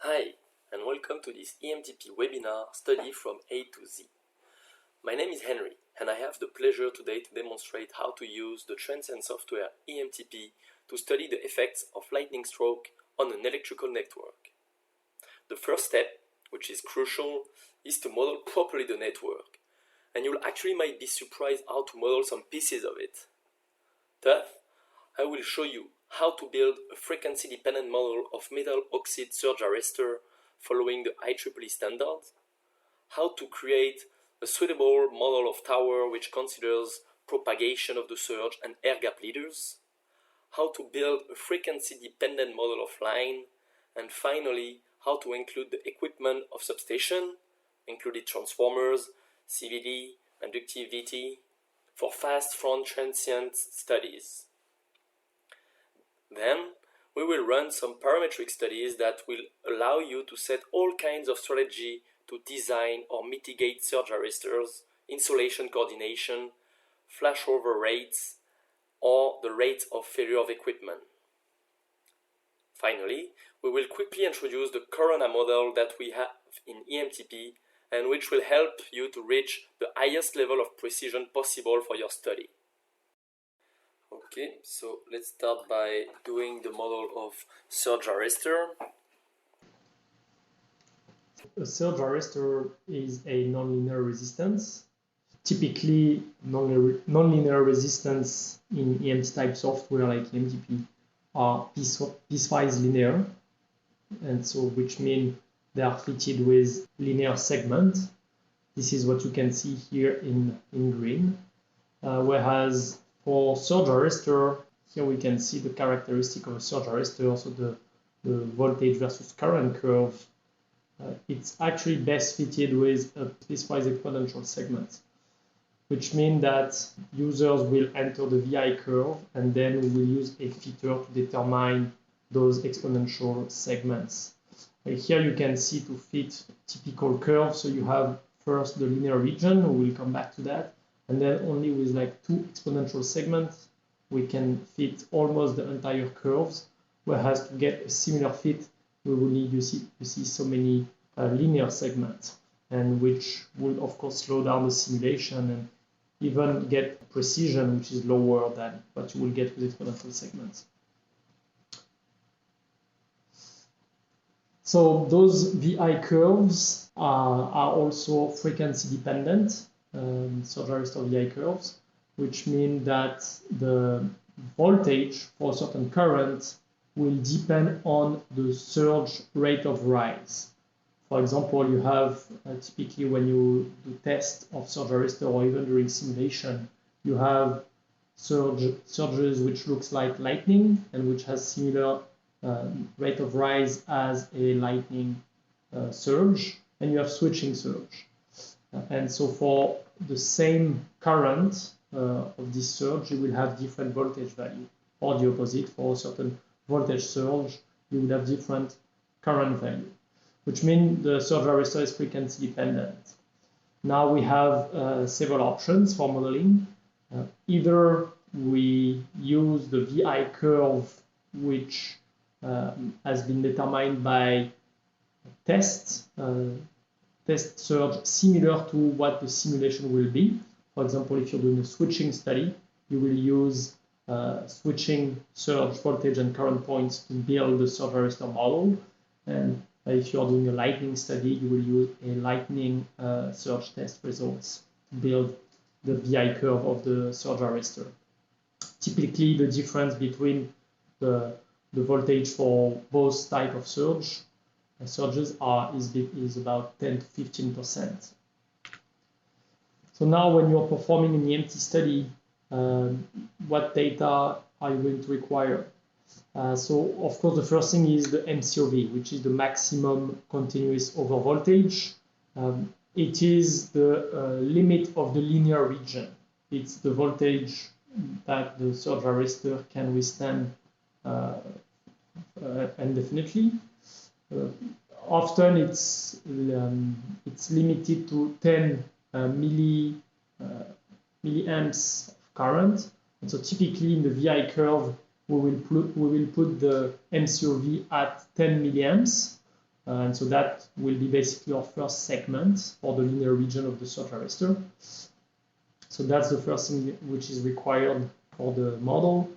Hi, and welcome to this EMTP webinar study from A to Z. My name is Henry, and I have the pleasure today to demonstrate how to use the transient software EMTP to study the effects of lightning stroke on an electrical network. The first step, which is crucial, is to model properly the network, and you'll actually might be surprised how to model some pieces of it. Thus, I will show you how to build a frequency-dependent model of metal oxide surge arrestor following the IEEE standards, how to create a suitable model of tower which considers propagation of the surge and air gap leaders, how to build a frequency-dependent model of line, and finally, how to include the equipment of substation, including transformers, CVD, inductive VT, for fast front transient studies. Then, we will run some parametric studies that will allow you to set all kinds of strategy to design or mitigate surge arrestors, insulation coordination, flashover rates, or the rates of failure of equipment. Finally, we will quickly introduce the Corona model that we have in EMTP and which will help you to reach the highest level of precision possible for your study. Okay, so let's start by doing the model of surge arrestor. A surge arrestor is a nonlinear resistance. Typically, nonlinear resistance in EMT type software like EMTP are piecewise linear, and so which means they are fitted with linear segment. This is what you can see here in green. Whereas for surge arrestor, here we can see the characteristic of a surge arrestor, so the voltage versus current curve. It's actually best fitted with a piecewise exponential segment, which means that users will enter the VI curve and then we will use a fitter to determine those exponential segments. Here you can see to fit typical curve, so you have first the linear region, we will come back to that, and then only with like two exponential segments we can fit almost the entire curves, whereas to get a similar fit we will need to see so many linear segments, and which will of course slow down the simulation and even get precision which is lower than what you will get with exponential segments. So those VI curves are also frequency dependent, surge arrestor VI curves, which mean that the voltage for a certain current will depend on the surge rate of rise. For example, you have typically when you do test of surge arrestor or even during simulation, you have surges which looks like lightning and which has similar rate of rise as a lightning surge, and you have switching surge. And so for the same current of this surge, you will have different voltage value, or the opposite, for a certain voltage surge, you will have different current value, which means the surge arrestor is frequency dependent. Now we have several options for modeling. Either we use the VI curve, which has been determined by test surge similar to what the simulation will be. For example, if you're doing a switching study, you will use switching surge voltage and current points to build the surge arrestor model. And if you're doing a lightning study, you will use a lightning surge test results to build the VI curve of the surge arrestor. Typically, the difference between the voltage for both type of surges is about 10 to 15%. So now when you're performing an EMT study, what data are you going to require? So of course the first thing is the MCOV, which is the maximum continuous overvoltage. It is the limit of the linear region. It's the voltage that the surge arrestor can withstand indefinitely. Often it's limited to 10 milliamps of current, and so typically in the VI curve we will put the MCOV at 10 milliamps, And so that will be basically our first segment for the linear region of the surge arrestor. So that's the first thing which is required for the model.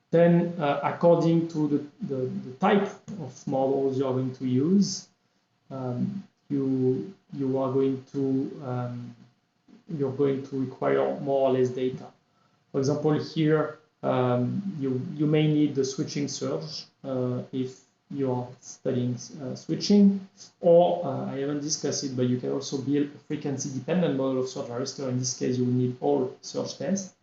Then, according to the type of models you are going to use, you are going to you're going to require more or less data. For example, here you may need the switching surge if you are studying switching, or I haven't discussed it, but you can also build a frequency-dependent model of surge arrestor. In this case, you will need all surge tests.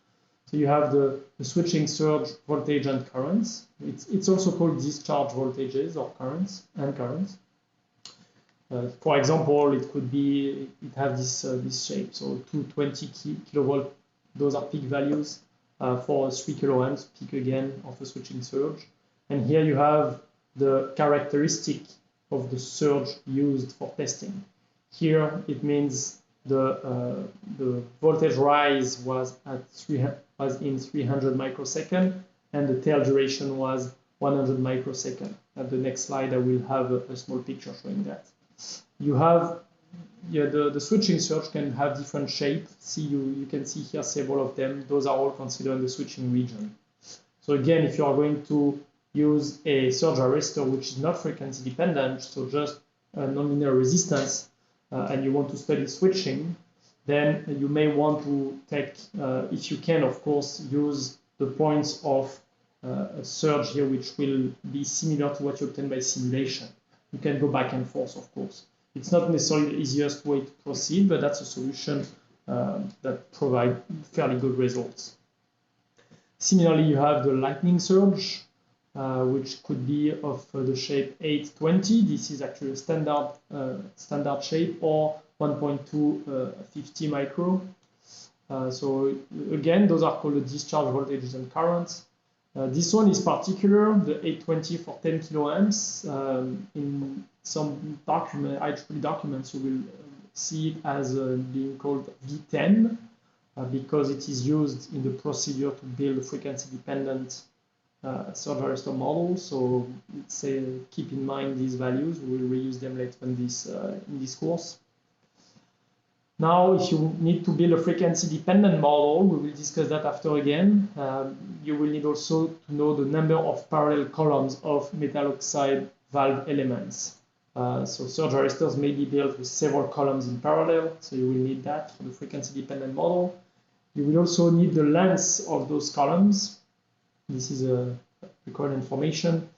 So you have the switching surge voltage and currents. It's also called discharge voltages or currents and currents. For example, it could be, it has this shape. So 220 kilovolt, those are peak values for 3 kiloamps, peak again of a switching surge. And here you have the characteristic of the surge used for testing. Here it means the voltage rise was in 300 microsecond, and the tail duration was 100 microsecond. At the next slide, I will have a small picture showing that. You have the switching surge can have different shape. See, you can see here several of them. Those are all considered in the switching region. So again, if you are going to use a surge arrestor which is not frequency dependent, so just a nonlinear resistance, and you want to study switching, then you may want to take, if you can, of course, use the points of a surge here, which will be similar to what you obtain by simulation. You can go back and forth, of course. It's not necessarily the easiest way to proceed, but that's a solution that provides fairly good results. Similarly, you have the lightning surge, which could be of the shape 820. This is actually a standard shape, or 1.250 micro. So again, those are called the discharge voltages and currents. This one is particular, the 820 for 10 kiloamps. In some IEEE documents, you will see it as being called V10 because it is used in the procedure to build a frequency-dependent surge arrestor model. So keep in mind these values. We will reuse them later in this course. Now, if you need to build a frequency-dependent model, we will discuss that after again. You will need also to know the number of parallel columns of metal oxide valve elements. So surge arrestors may be built with several columns in parallel, so you will need that for the frequency-dependent model. You will also need the length of those columns. This is a required information.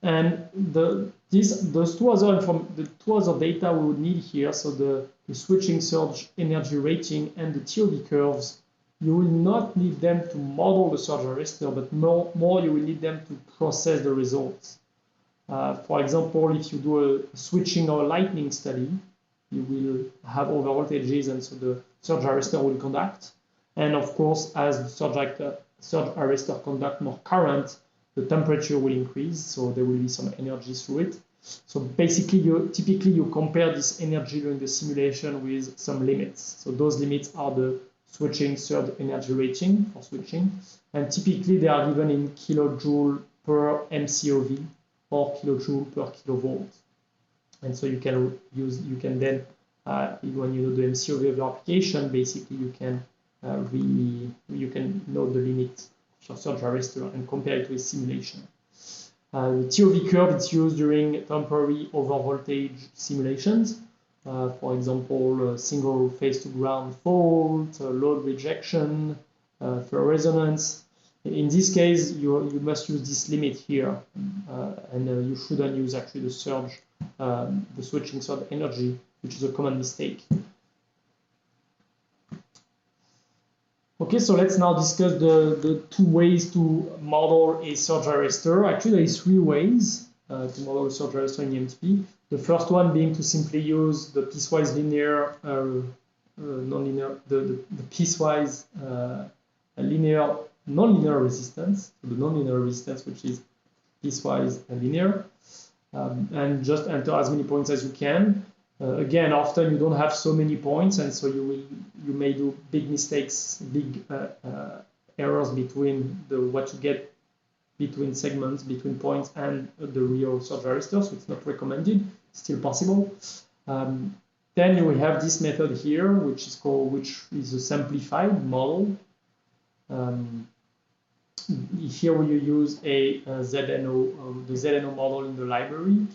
And those two other data we would need here, so the switching surge energy rating and the TOV curves, you will not need them to model the surge arrestor, but more you will need them to process the results. For example, if you do a switching or lightning study, you will have overvoltages, and so the surge arrestor will conduct. And of course, as the surge arrestor conduct more current, the temperature will increase, so there will be some energy through it. So basically, typically you compare this energy during the simulation with some limits. So those limits are the switching surge energy rating for switching, and typically they are given in kilojoule per MCOV or kilojoule per kilovolt. And so you can then, when you know the MCOV of your application, basically you can know the limit of your surge arrestor and compare it with simulation. The TOV curve is used during temporary overvoltage simulations. For example, single phase to ground fault, load rejection, for resonance. In this case, you must use this limit here, and you shouldn't use actually the switching surge energy, which is a common mistake. Okay, so let's now discuss the two ways to model a surge arrestor. Actually, there is three ways to model a surge arrestor in EMTP. The first one being to simply use the piecewise linear, nonlinear, the piecewise linear nonlinear resistance, so the nonlinear resistance which is piecewise linear, and just enter as many points as you can. Again, often you don't have so many points, and so you may do big mistakes, big errors between what you get between segments, between points and the real surge arrestor, so it's not recommended, still possible. Then we have this method here, which is a simplified model. Here you use a ZNO, the ZNO model in the library.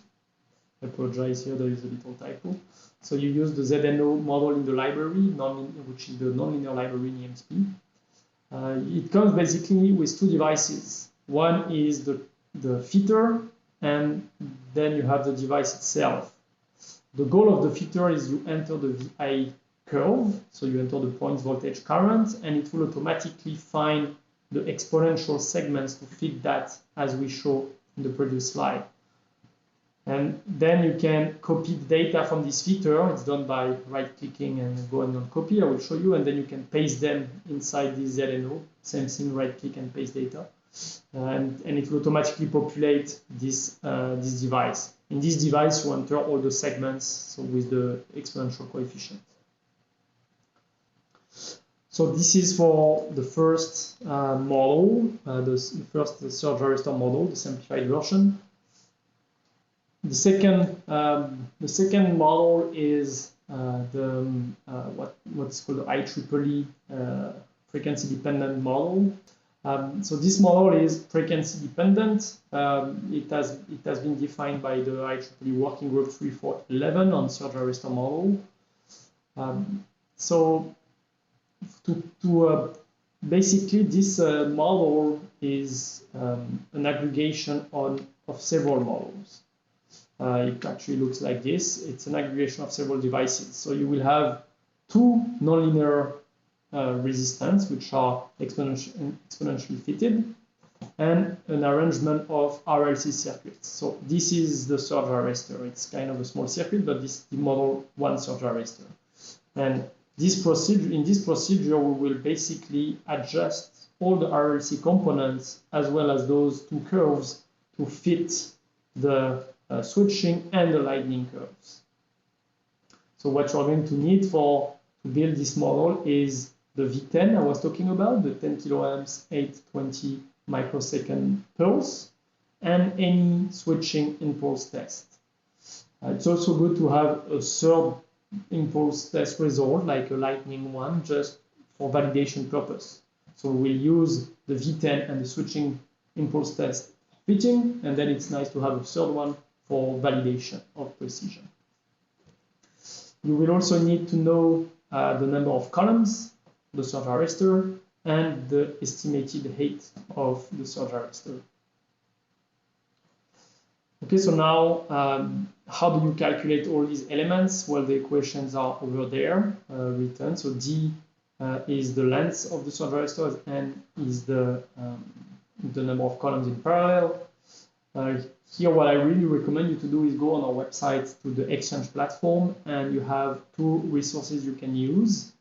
I apologize, here there is a little typo. So you use the ZNO model in the library, which is the nonlinear library in EMTP. It comes basically with two devices. One is the fitter, and then you have the device itself. The goal of the fitter is you enter the VI curve, so you enter the point voltage current, and it will automatically find the exponential segments to fit that, as we showed in the previous slide. And then you can copy the data from this fitter. It's done by right-clicking and going on copy. I will show you, and then you can paste them inside this ZNO. Same thing, right-click and paste data. And it will automatically populate this device. In this device, you enter all the segments, so with the exponential coefficient. So this is for the first model, the first surge arrestor model, the simplified version. The second model is what's called the IEEE frequency dependent model. So this model is frequency dependent. It has been defined by the IEEE Working Group 3411 on surge arrestor model. So basically this model is an aggregation of several models. It actually looks like this. It's an aggregation of several devices. So you will have two nonlinear resistance, which are exponentially fitted, and an arrangement of RLC circuits. So this is the surge arrestor. It's kind of a small circuit, but this is the model 1 surge arrestor. And in this procedure, we will basically adjust all the RLC components as well as those two curves to fit the switching and the lightning curves. So what you're going to need to build this model is the V10 I was talking about, the 10 kiloamps, 820 microsecond pulse, and any switching impulse test. It's also good to have a third impulse test result, like a lightning one, just for validation purpose. So we'll use the V10 and the switching impulse test fitting, and then it's nice to have a third one for validation of precision. You will also need to know the number of columns, the surge arrestor, and the estimated height of the surge arrestor. Okay, so now how do you calculate all these elements? Well, the equations are over there written. So D is the length of the surge arrestor, and is the number of columns in parallel. Here, what I really recommend you to do is go on our website to the Exchange platform, and you have two resources you can use.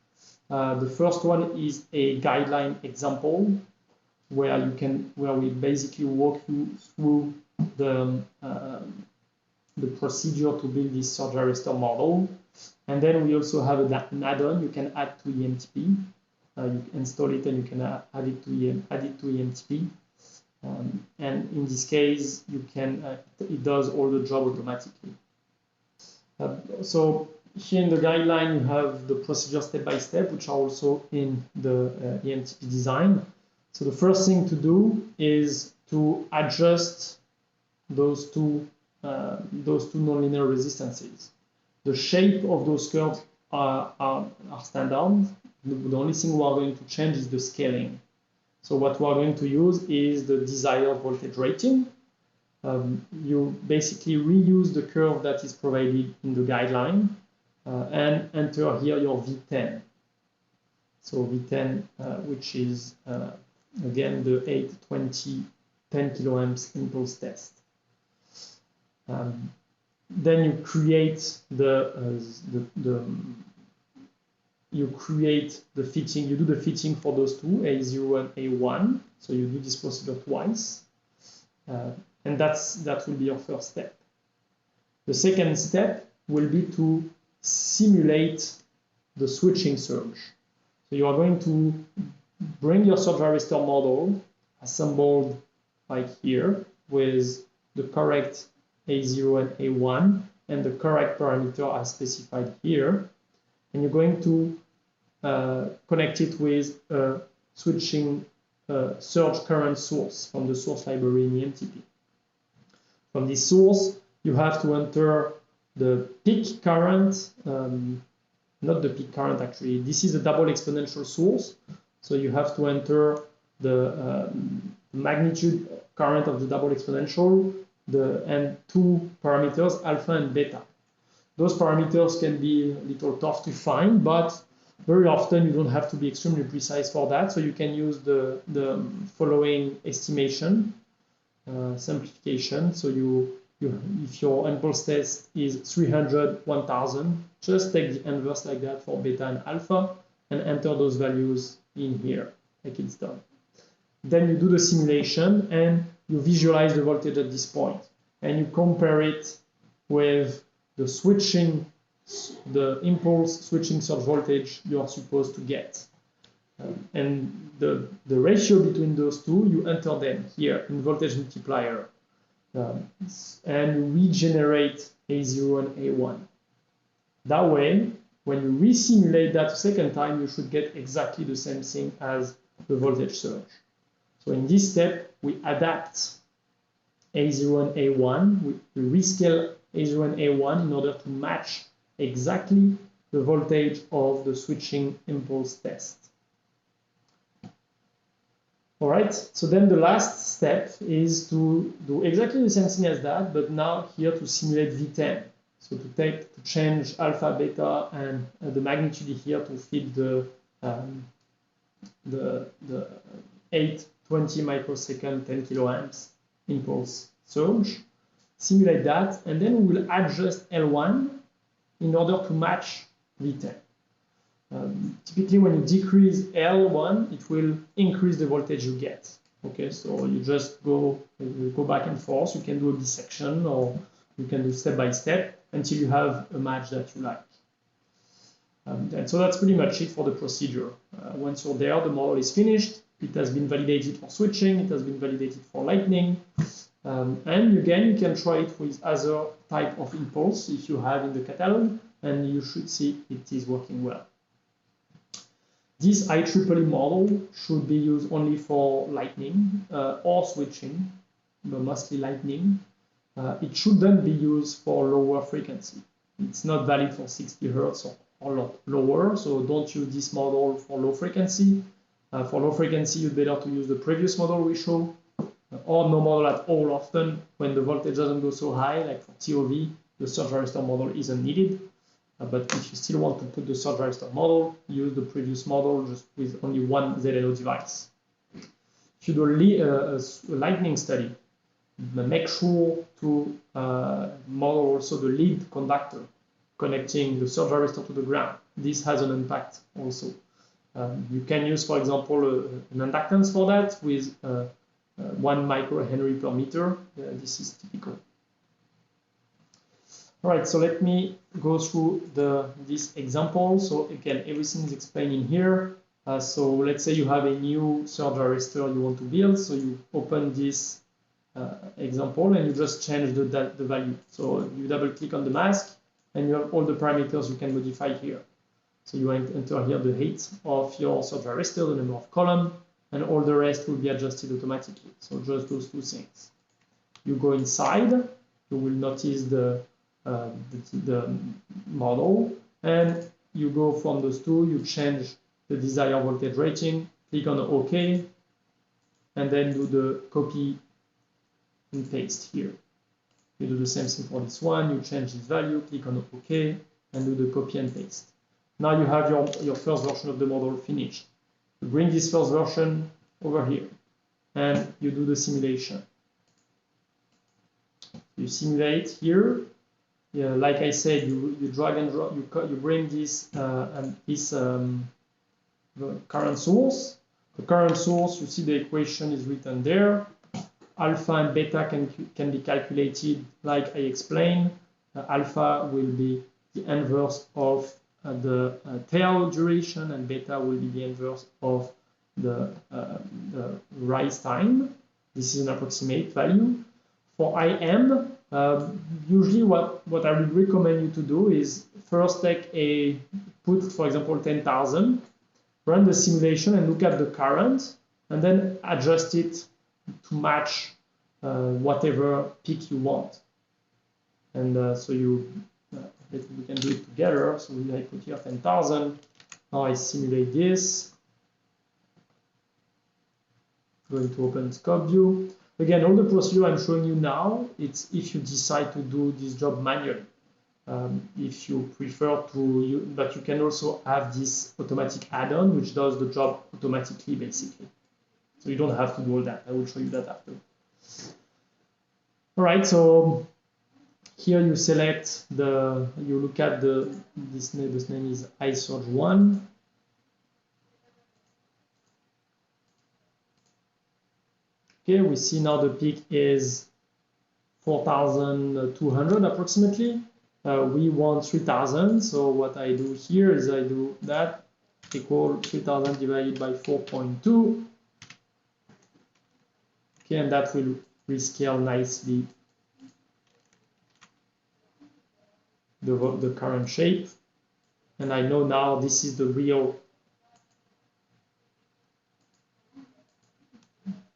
The first one is a guideline example where we basically walk you through the procedure to build this surge arrestor model. And then we also have an add-on you can add to EMTP. You install it and you can add it to EMTP. And in this case, it does all the job automatically. So here in the guideline, you have the procedure step by step, which are also in the EMTP design. So the first thing to do is to adjust those two nonlinear resistances. The shape of those curves are standard. The only thing we are going to change is the scaling. So what we are going to use is the desired voltage rating. You basically reuse the curve that is provided in the guideline and enter here your V10. So V10, which is again the 820 10 kiloamps impulse test. Then you create the fitting. You do the fitting for those two, A0 and A1. So you do this procedure twice, and that will be your first step. The second step will be to simulate the switching surge. So you are going to bring your surge arrestor model assembled like here, with the correct A0 and A1 and the correct parameter as specified here. And you're going to connect it with a switching surge current source from the source library in EMTP. From this source, you have to enter the peak current, not the peak current actually. This is a double exponential source, so you have to enter the magnitude current of the double exponential, and two parameters, alpha and beta. Those parameters can be a little tough to find, but very often you don't have to be extremely precise for that, so you can use the following estimation, simplification. So if your impulse test is 300, 1000, just take the inverse like that for beta and alpha and enter those values in here, like it's done. Then you do the simulation and you visualize the voltage at this point, and you compare it with the switching, the impulse switching surge voltage you are supposed to get. And the ratio between those two, you enter them here in voltage multiplier. And regenerate A0 and A1. That way, when you resimulate that a second time, you should get exactly the same thing as the voltage surge. So in this step, we adapt A0 and A1. We rescale A0 and A1 in order to match exactly the voltage of the switching impulse test. All right, so then the last step is to do exactly the same thing as that, but now here to simulate V10. So to change alpha, beta, and the magnitude here to fit the 820 microsecond 10 kiloamps impulse surge. Simulate that, and then we will adjust L1 in order to match V10. Typically, when you decrease L1, it will increase the voltage you get. Okay, so you just go back and forth. You can do a dissection, or you can do step by step until you have a match that you like. And so that's pretty much it for the procedure. Once you're there, the model is finished. It has been validated for switching. It has been validated for lightning. And again, you can try it with other type of impulse if you have in the catalog, and you should see it is working well. This IEEE model should be used only for lightning or switching, but mostly lightning. It shouldn't be used for lower frequency. It's not valid for 60 Hertz or a lot lower, so don't use this model for low frequency. For low frequency, you'd better to use the previous model we showed, or no model at all. Often, when the voltage doesn't go so high, like for TOV, the surge arrestor model isn't needed. But if you still want to put the surge arrestor model, use the previous model just with only one ZLO device. If you do a lightning study, make sure to model also the lead conductor connecting the surge arrestor to the ground. This has an impact also. You can use, for example, an inductance for that with 1 microhenry per meter. This is typical. All right, so let me go through this example. So again, everything is explained in here. So let's say you have a new surge arrestor you want to build. So you open this example and you just change the value. So you double click on the mask and you have all the parameters you can modify here. So you enter here the height of your surge arrestor, the number of columns, and all the rest will be adjusted automatically. So just those two things. You go inside, you will notice the model, and you go from those two, you change the desired voltage rating, click on OK, and then do the copy and paste here. You do the same thing for this one, you change this value, click on OK, and do the copy and paste. Now you have your first version of the model finished. You bring this first version over here, and you do the simulation. You simulate here. Yeah, like I said, you drag and drop. You bring this current source. The current source, you see the equation is written there. Alpha and beta can be calculated like I explained. Alpha will be the inverse of the tail duration, and beta will be the inverse of the rise time. This is an approximate value. For IM, usually what I would recommend you to do is first put, for example, 10,000, run the simulation and look at the current, and then adjust it to match whatever peak you want. And so we can do it together. So I put here 10,000. Now I simulate this. Going to open scope view. Again, all the procedure I'm showing you now, it's if you decide to do this job manually. If you prefer to, but you can also have this automatic add-on, which does the job automatically, basically. So you don't have to do all that. I will show you that after. All right, so here you select you look at this name is iSurge1. Okay, we see now the peak is 4,200 approximately. We want 3,000, so what I do here is I do that equal 3,000 divided by 4.2. Okay, and that will rescale nicely the current shape. And I know now this is the real.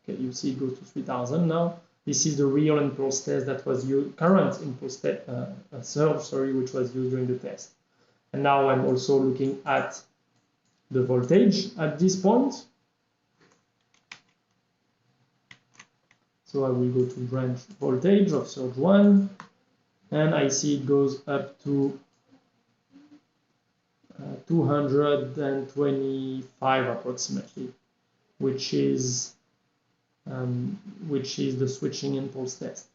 Okay, you see it goes to 3,000 now. This is the real impulse test that was used, current impulse surge, sorry, which was used during the test. And now I'm also looking at the voltage at this point. So I will go to branch voltage of surge 1, and I see it goes up to 225 approximately, which is the switching impulse test.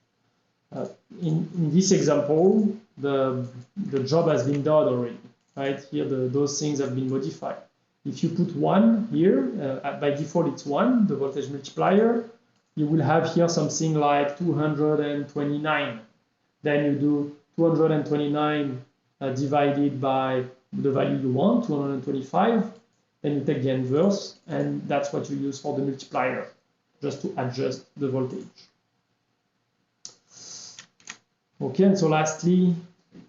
In this example, the job has been done already, right? Here, those things have been modified. If you put 1 here, by default it's 1, the voltage multiplier, you will have here something like 229. Then you do 229 divided by the value you want, 225. Then you take the inverse, and that's what you use for the multiplier, just to adjust the voltage. Okay, and so lastly,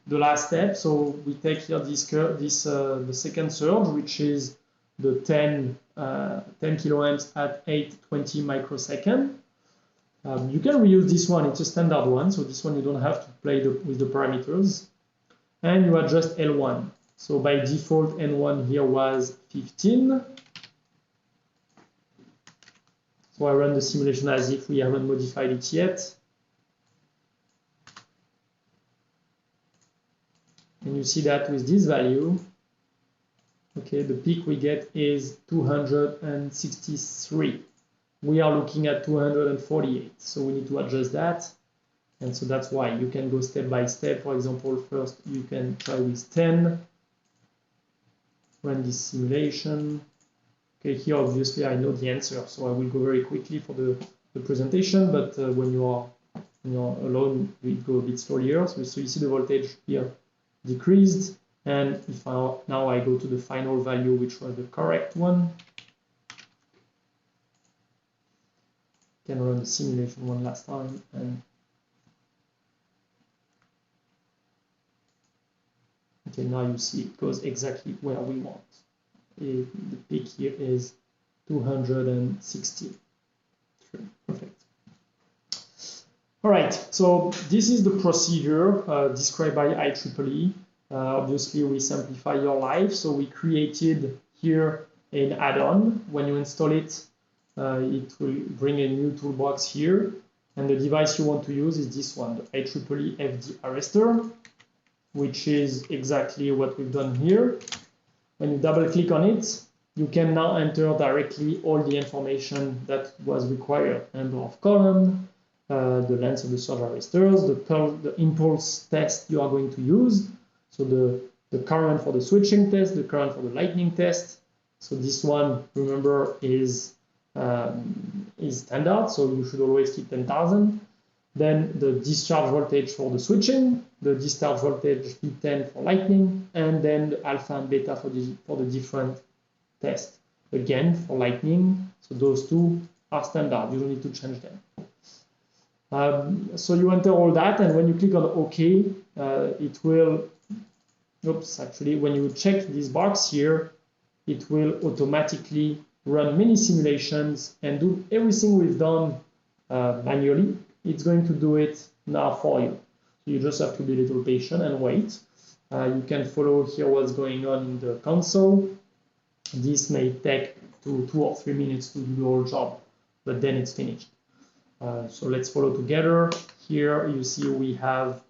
the last step. So we take here this curve, the second surge, which is the 10 kiloamps at 820 microsecond. You can reuse this one. It's a standard one, so this one you don't have to play with the parameters. And you adjust L1. So by default, N1 here was 15. So I run the simulation as if we haven't modified it yet. And you see that with this value, okay, the peak we get is 263. We are looking at 248, so we need to adjust that. And so that's why you can go step by step. For example, first you can try with 10, run this simulation. Okay, here obviously I know the answer, so I will go very quickly for the presentation, but when you are alone, we go a bit slower. So you see the voltage here decreased, and if now I go to the final value, which was the correct one, can run the simulation one last time, and okay, now you see it goes exactly where we want. The peak here is 260. Perfect. All right, so this is the procedure described by IEEE. Obviously, we simplify your life. So we created here an add-on. When you install it, it will bring a new toolbox here. And the device you want to use is this one, the IEEE FD arrestor, which is exactly what we've done here. When you double click on it, you can now enter directly all the information that was required. Number of column, the length of the surge arresters, the impulse test you are going to use. So the current for the switching test, the current for the lightning test. So this one, remember, is standard, so you should always keep 10,000. Then the discharge voltage for the switching, the discharge voltage V10 for lightning, and then the alpha and beta for the different tests. Again, for lightning, so those two are standard. You don't need to change them. So you enter all that, and when you click on OK, it will, oops, actually, when you check this box here, it will automatically run many simulations and do everything we've done manually. It's going to do it now for you. So you just have to be a little patient and wait. You can follow here what's going on in the console. This may take 2 or 3 minutes to do the whole job, but then it's finished. So let's follow together. Here you see we have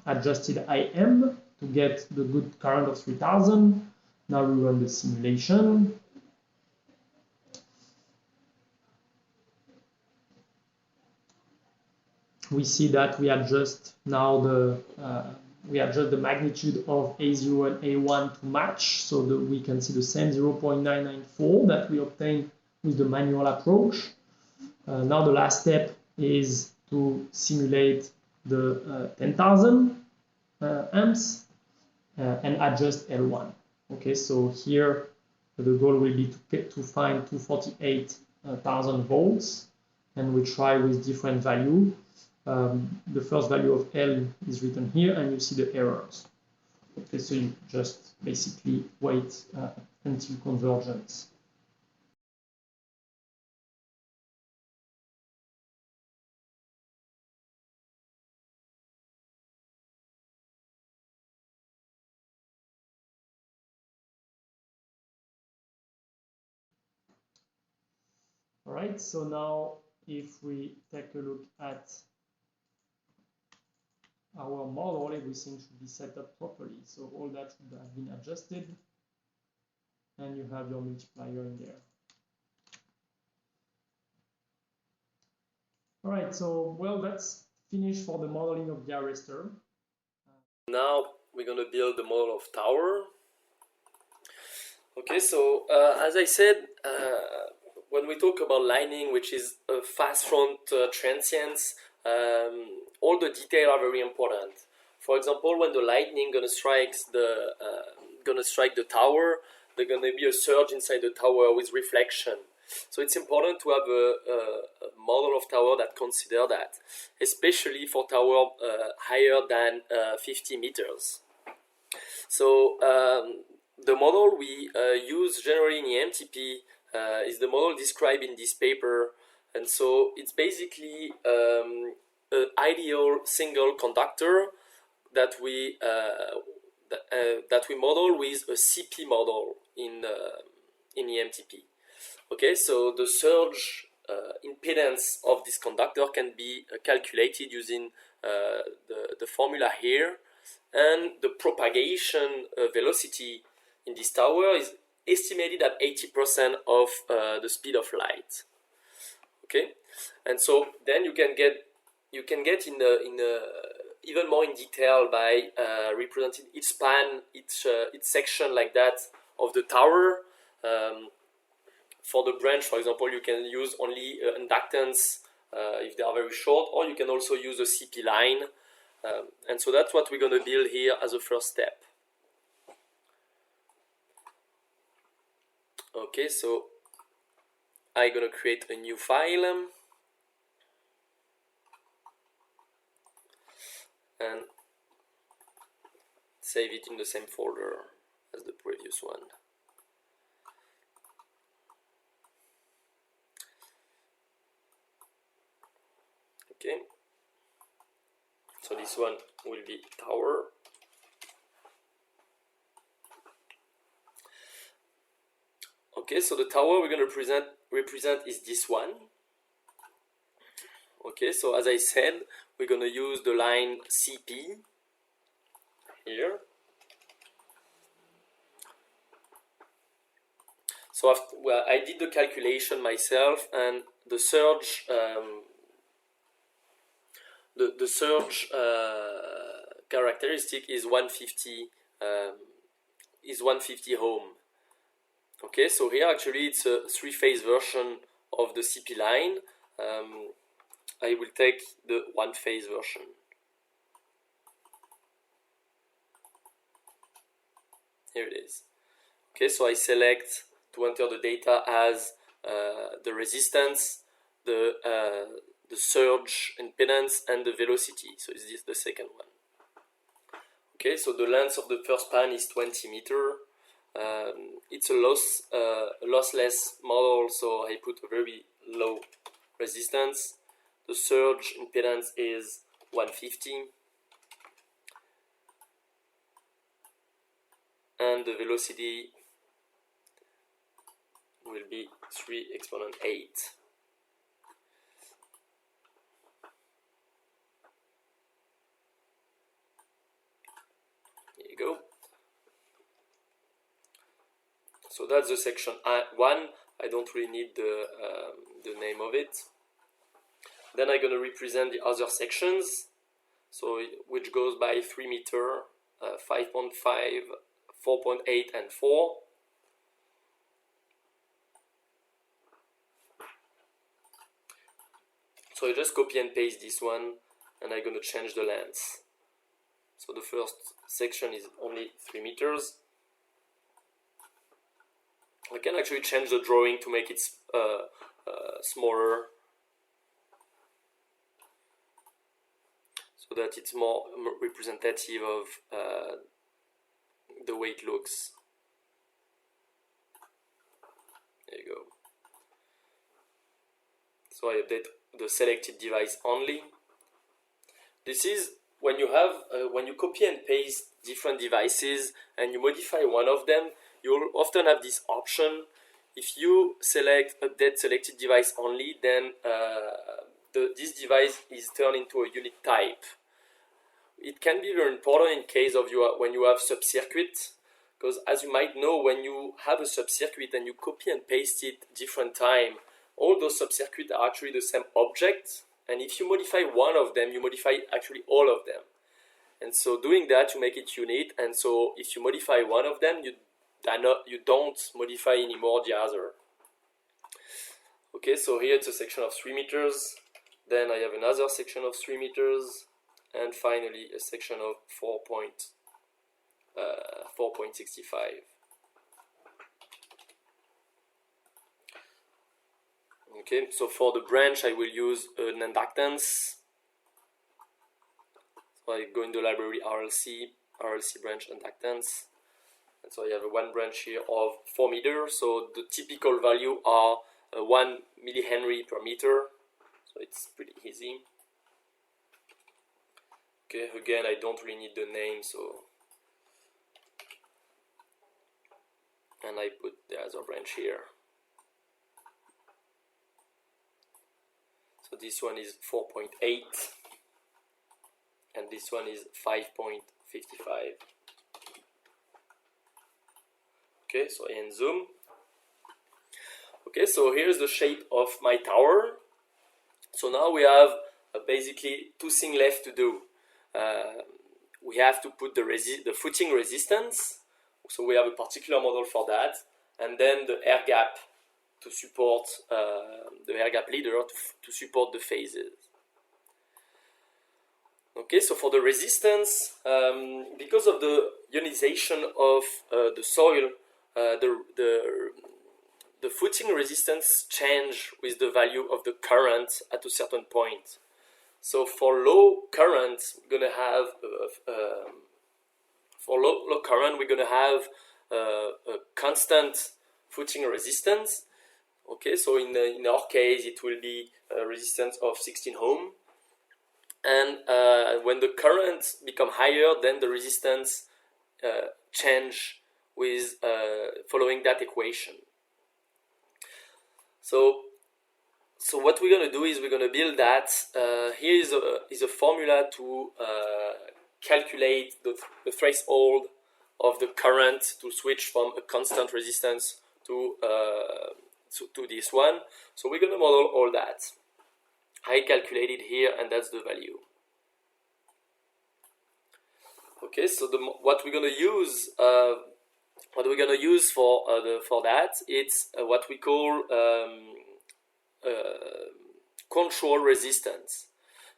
adjusted IM to get the good current of 3000. Now we run the simulation. We see that we adjust now the magnitude of A0 and A1 to match, so that we can see the same 0.994 that we obtained with the manual approach. Now the last step is to simulate the 10,000 amps and adjust L1. Okay, so here the goal will be to find 248,000 volts, and we try with different value. The first value of L is written here, and you see the errors. Okay, so you just basically wait until convergence. All right, so now if we take a look at our model, everything should be set up properly. So all that should have been adjusted, and you have your multiplier in there. All right, so well, that's finished for the modeling of the arrestor. Now we're going to build the model of tower. Okay, so as I said, when we talk about lightning, which is a fast front transients, all the details are very important. For example, when the lightning gonna strike the tower, there's gonna be a surge inside the tower with reflection. So it's important to have a model of tower that consider that, especially for tower higher than 50 meters. So the model we use generally in EMTP is the model described in this paper, and so it's basically an ideal single conductor that we model with a CP model in EMTP. Okay, so the surge impedance of this conductor can be calculated using the formula here, and the propagation velocity in this tower is estimated at 80% of the speed of light. Okay, and so then you can get even more in detail by representing each span, each section like that of the tower. For the branch, for example, you can use only inductance if they are very short, or you can also use a CP line. And so that's what we're going to build here as a first step. Okay, so I'm going to create a new file and save it in the same folder as the previous one. Okay, so this one will be tower. Okay, so the tower we're going to represent is this one. Okay, so as I said, we're going to use the line CP here. So well, I did the calculation myself, and the surge the surge characteristic is 150 ohm. Okay, so here actually it's a 3-phase version of the CP line. I will take the 1-phase version. Here it is. Okay, so I select to enter the data as the resistance, the the surge impedance and the velocity. So is this the second one? Okay, so the length of the first span is 20 meters. It's a lossless model, so I put a very low resistance. The surge impedance is 150, and the velocity will be 3 exponent 8. Here you go. So that's the section 1. I don't really need the name of it. Then I'm going to represent the other sections, so which goes by 3 meter, 5.5, 4.8, and 4. So I just copy and paste this one, and I'm going to change the length. So the first section is only 3 meters. I can actually change the drawing to make it smaller, so that it's more representative of the way it looks. There you go. So I update the selected device only. This is when you have when you copy and paste different devices and you modify one of them, you'll often have this option. If you select update selected device only, then this device is turned into a unique type. It can be very important in case of when you have subcircuit, because as you might know, when you have a subcircuit and you copy and paste it different time, all those subcircuits are actually the same object, and if you modify one of them, you modify actually all of them. And so doing that, you make it unique, and so if you modify one of them, you don't modify anymore the other. Okay, so here it's a section of 3 meters, then I have another section of 3 meters, and finally a section of 4.65. Okay, so for the branch I will use an inductance. So I go in the library RLC branch inductance. And so I have one branch here of 4 meters. So the typical value are 1 millihenry per meter. So it's pretty easy. Okay, again, I don't really need the name, so. And I put the other branch here. So this one is 4.8. And this one is 5.55. Okay, so I end zoom. Okay, so here's the shape of my tower. So now we have basically 2 things left to do. We have to put the footing resistance. So we have a particular model for that. And then the air gap to support, the air gap leader to support the phases. Okay, so for the resistance, because of the ionization of the soil, the footing resistance change with the value of the current at a certain point. So for low current, we're gonna have a constant footing resistance. Okay, so in our case, it will be a resistance of 16 ohm. And when the current become higher, then the resistance change with following that equation. So what we're going to do is we're going to build that. Here is a formula to calculate the threshold of the current to switch from a constant resistance to this one. So we're going to model all that. I calculated here, and that's the value. Okay, so what we're going to use for that, it's what we call control resistance.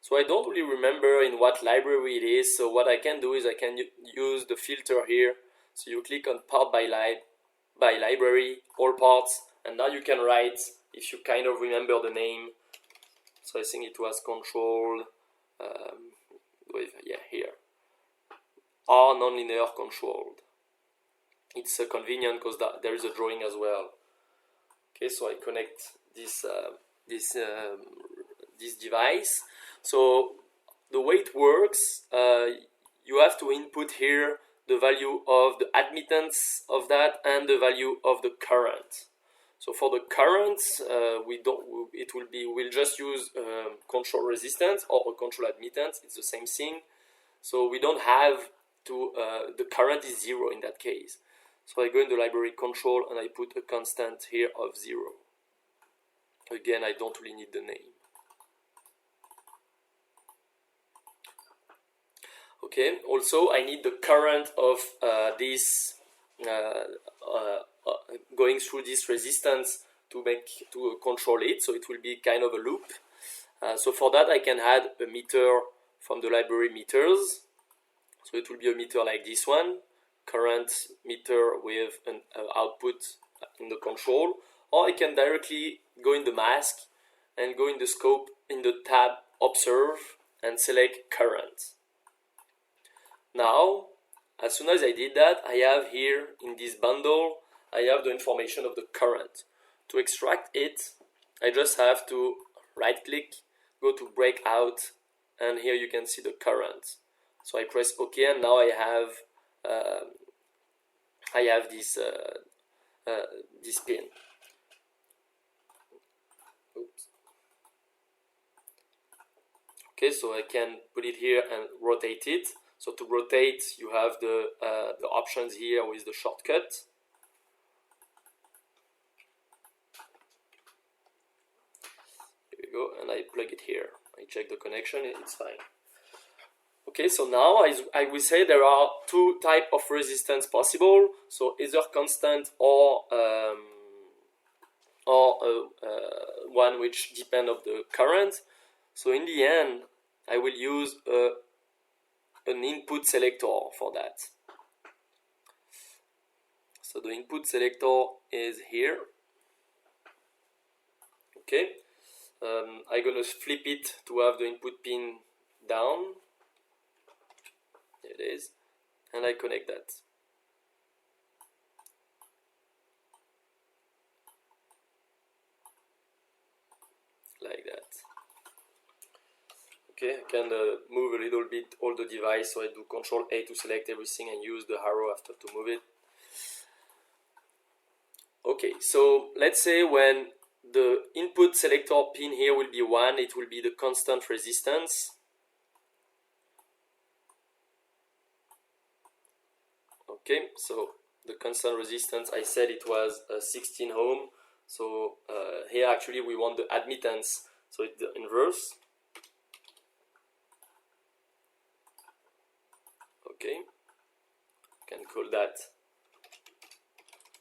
So I don't really remember in what library it is. So what I can do is I can use the filter here. So you click on part by library, all parts, and now you can write, if you kind of remember the name, So I think it was controlled with, yeah, here, R nonlinear controlled. It's convenient because there is a drawing as well. Okay, so I connect this this device. So the way it works, you have to input here the value of the admittance of that and the value of the current. So for the current, we'll just use control resistance or a control admittance. It's the same thing. So we don't have to, the current is 0 in that case. So I go in the library control and I put a constant here of 0. Again, I don't really need the name. Okay, also I need the current of this going through this resistance to control it, so it will be kind of a loop. So for that I can add a meter from the library meters. So it will be a meter like this one, current meter with an output in the control, or I can directly go in the mask and go in the scope in the tab observe and select current. Now, as soon as I did that, I have here in this bundle, I have the information of the current. To extract it, I just have to right click, go to breakout, and here you can see the current. So I press OK, and now I have this this pin. Oops. Okay, so I can put it here and rotate it. So to rotate, you have the options here with the shortcut. Here we go, and I plug it here. I check the connection, it's fine. Okay, so now I will say there are two types of resistance possible. So either constant or one which depend on the current. So in the end, I will use an input selector for that. So the input selector is here. Okay, I'm gonna flip it to have the input pin down. There it is, and I connect that. Like that. Okay, I can move a little bit all the device, so I do Control A to select everything and use the arrow after to move it. Okay, so let's say when the input selector pin here will be 1, it will be the constant resistance. Okay, so the constant resistance, I said it was 16 ohm. So here actually we want the admittance, so it's the inverse. Okay, can call that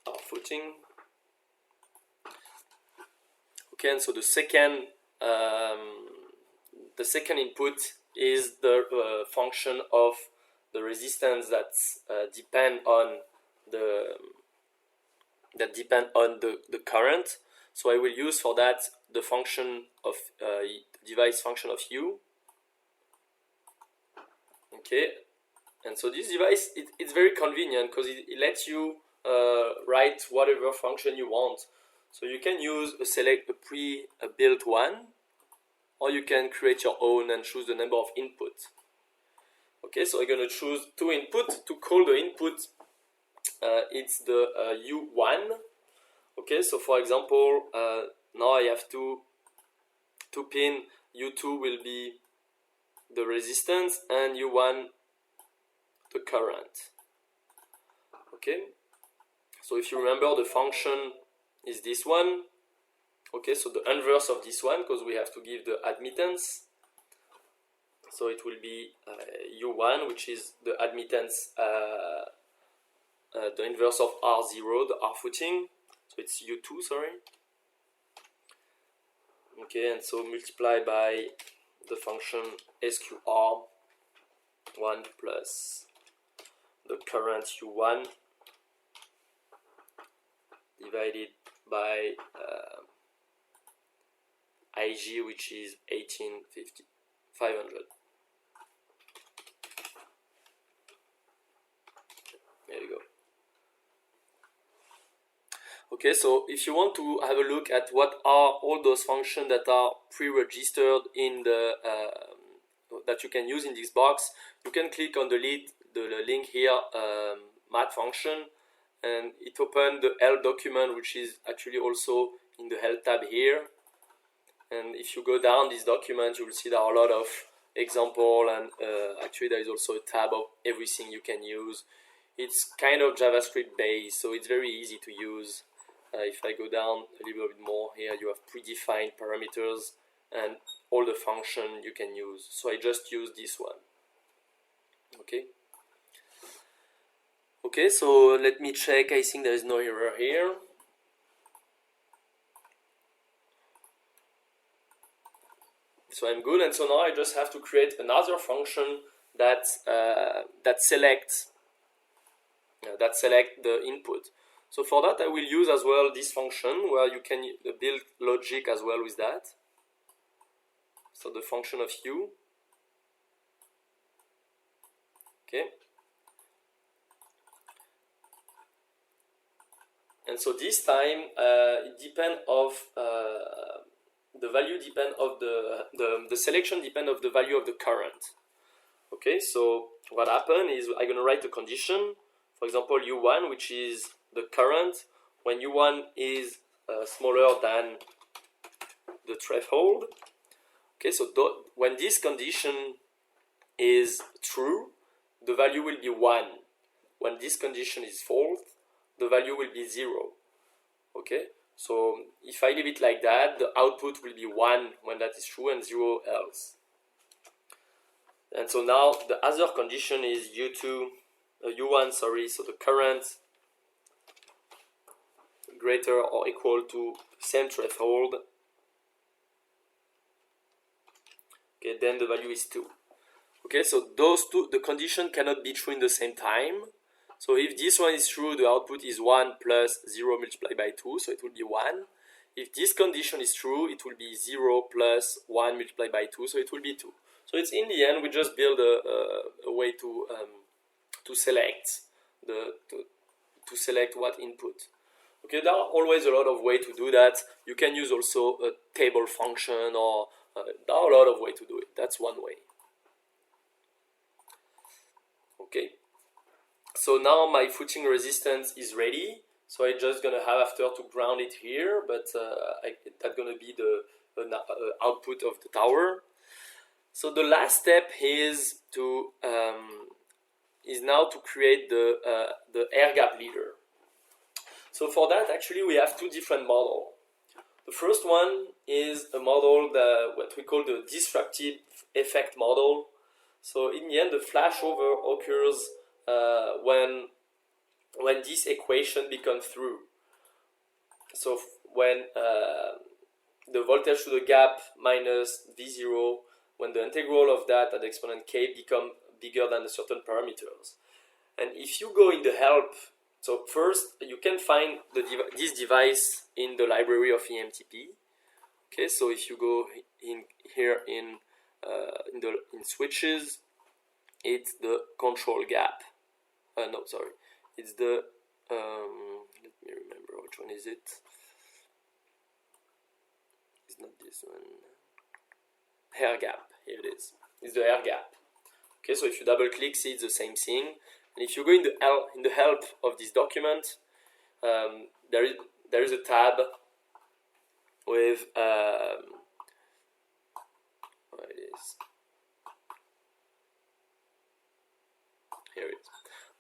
our footing. Okay, and so the second input is the function of the resistance that depend on the current. So I will use for that the function of device function of u. Okay, and so this device it's very convenient because it lets you write whatever function you want. So you can use select a pre-built one, or you can create your own and choose the number of inputs. Okay, so I'm going to choose 2 inputs. To call the input, it's the U1. Okay, so for example, now I have two pin. U2 will be the resistance and U1 the current. Okay, so if you remember, the function is this one. Okay, so the inverse of this one, because we have to give the admittance. So it will be U1, which is the admittance, the inverse of R0, the R footing. So it's U2, sorry. Okay, and so multiply by the function SQR1 plus the current U1 divided by IG, which is 500. There you go. Okay, so if you want to have a look at what are all those functions that are pre-registered in the that you can use in this box, you can click on the link here, math function, and it opens the help document, which is actually also in the help tab here. And if you go down this document, you will see there are a lot of examples, and actually there is also a tab of everything you can use. It's kind of JavaScript based, so it's very easy to use. If I go down a little bit more here, you have predefined parameters and all the function you can use. So I just use this one. Okay. Okay, so let me check. I think there is no error here. So I'm good, and so now I just have to create another function that select the input. So for that, I will use as well this function where you can build logic as well with that. So the function of u. Okay. And so this time it depends of the value depend of the selection depend of the value of the current. Okay, so what happened is I'm going to write a condition, for example u1, which is the current when u1 is smaller than the threshold. Okay, so when this condition is true, the value will be 1. When this condition is false, the value will be 0. Okay, so if I leave it like that, the output will be 1 when that is true and 0 else. And so now the other condition is u1, sorry, so the current greater or equal to same threshold. Okay, then the value is 2. Okay, so those two, the condition cannot be true in the same time. So if this one is true, the output is 1 plus 0 multiplied by 2, so it will be 1. If this condition is true, it will be 0 plus 1 multiplied by 2, so it will be 2. So it's in the end, we just build a way to select to select what input. Okay, there are always a lot of ways to do that. You can use also a table function, or there are a lot of ways to do it. That's one way. Okay. So now my footing resistance is ready. So I'm just gonna have after to ground it here, but that's gonna be the output of the tower. So the last step is now to create the air gap leader. So for that, actually, we have two different models. The first one is a model what we call the disruptive effect model. So in the end, the flashover occurs when this equation becomes true. So when the voltage to the gap minus V0, when the integral of that at the exponent k become bigger than a certain parameters. And if you go in the help, so first you can find this device in the library of EMTP. Okay, so if you go in here in switches, it's the control gap. No, sorry, it's the let me remember which one is it. It's not this one. Air gap. Here it is. It's the air gap. Okay, so if you double click, see it's the same thing. And if you go in the help of this document, there is a tab with where it is. Here it is.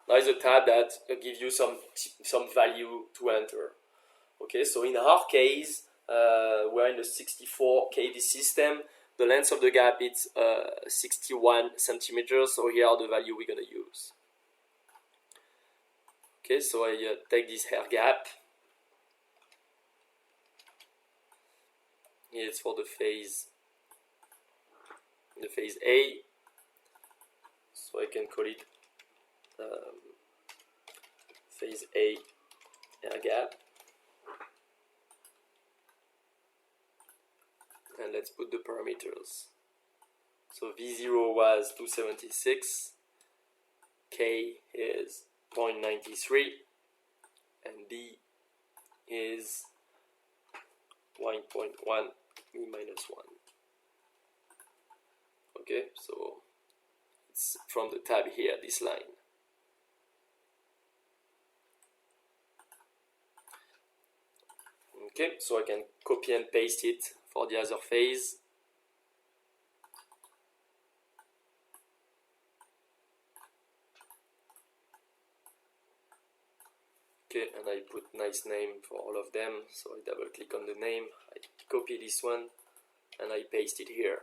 There is a tab that gives you some value to enter. Okay, so in our case, we're in the 64 kV system. The length of the gap is 61 centimeters. So here are the value we're gonna use. Okay, so I take this air gap. Here it's for the phase A. So I can call it phase A air gap. and let's put the parameters. So V0 was 276, K is 0.93, and B is 1.1 E minus 1. Okay, so it's from the tab here, this line. Okay, so I can copy and paste it for the other phase. Okay, and I put nice name for all of them, so I double click on the name, I copy this one, and I paste it here.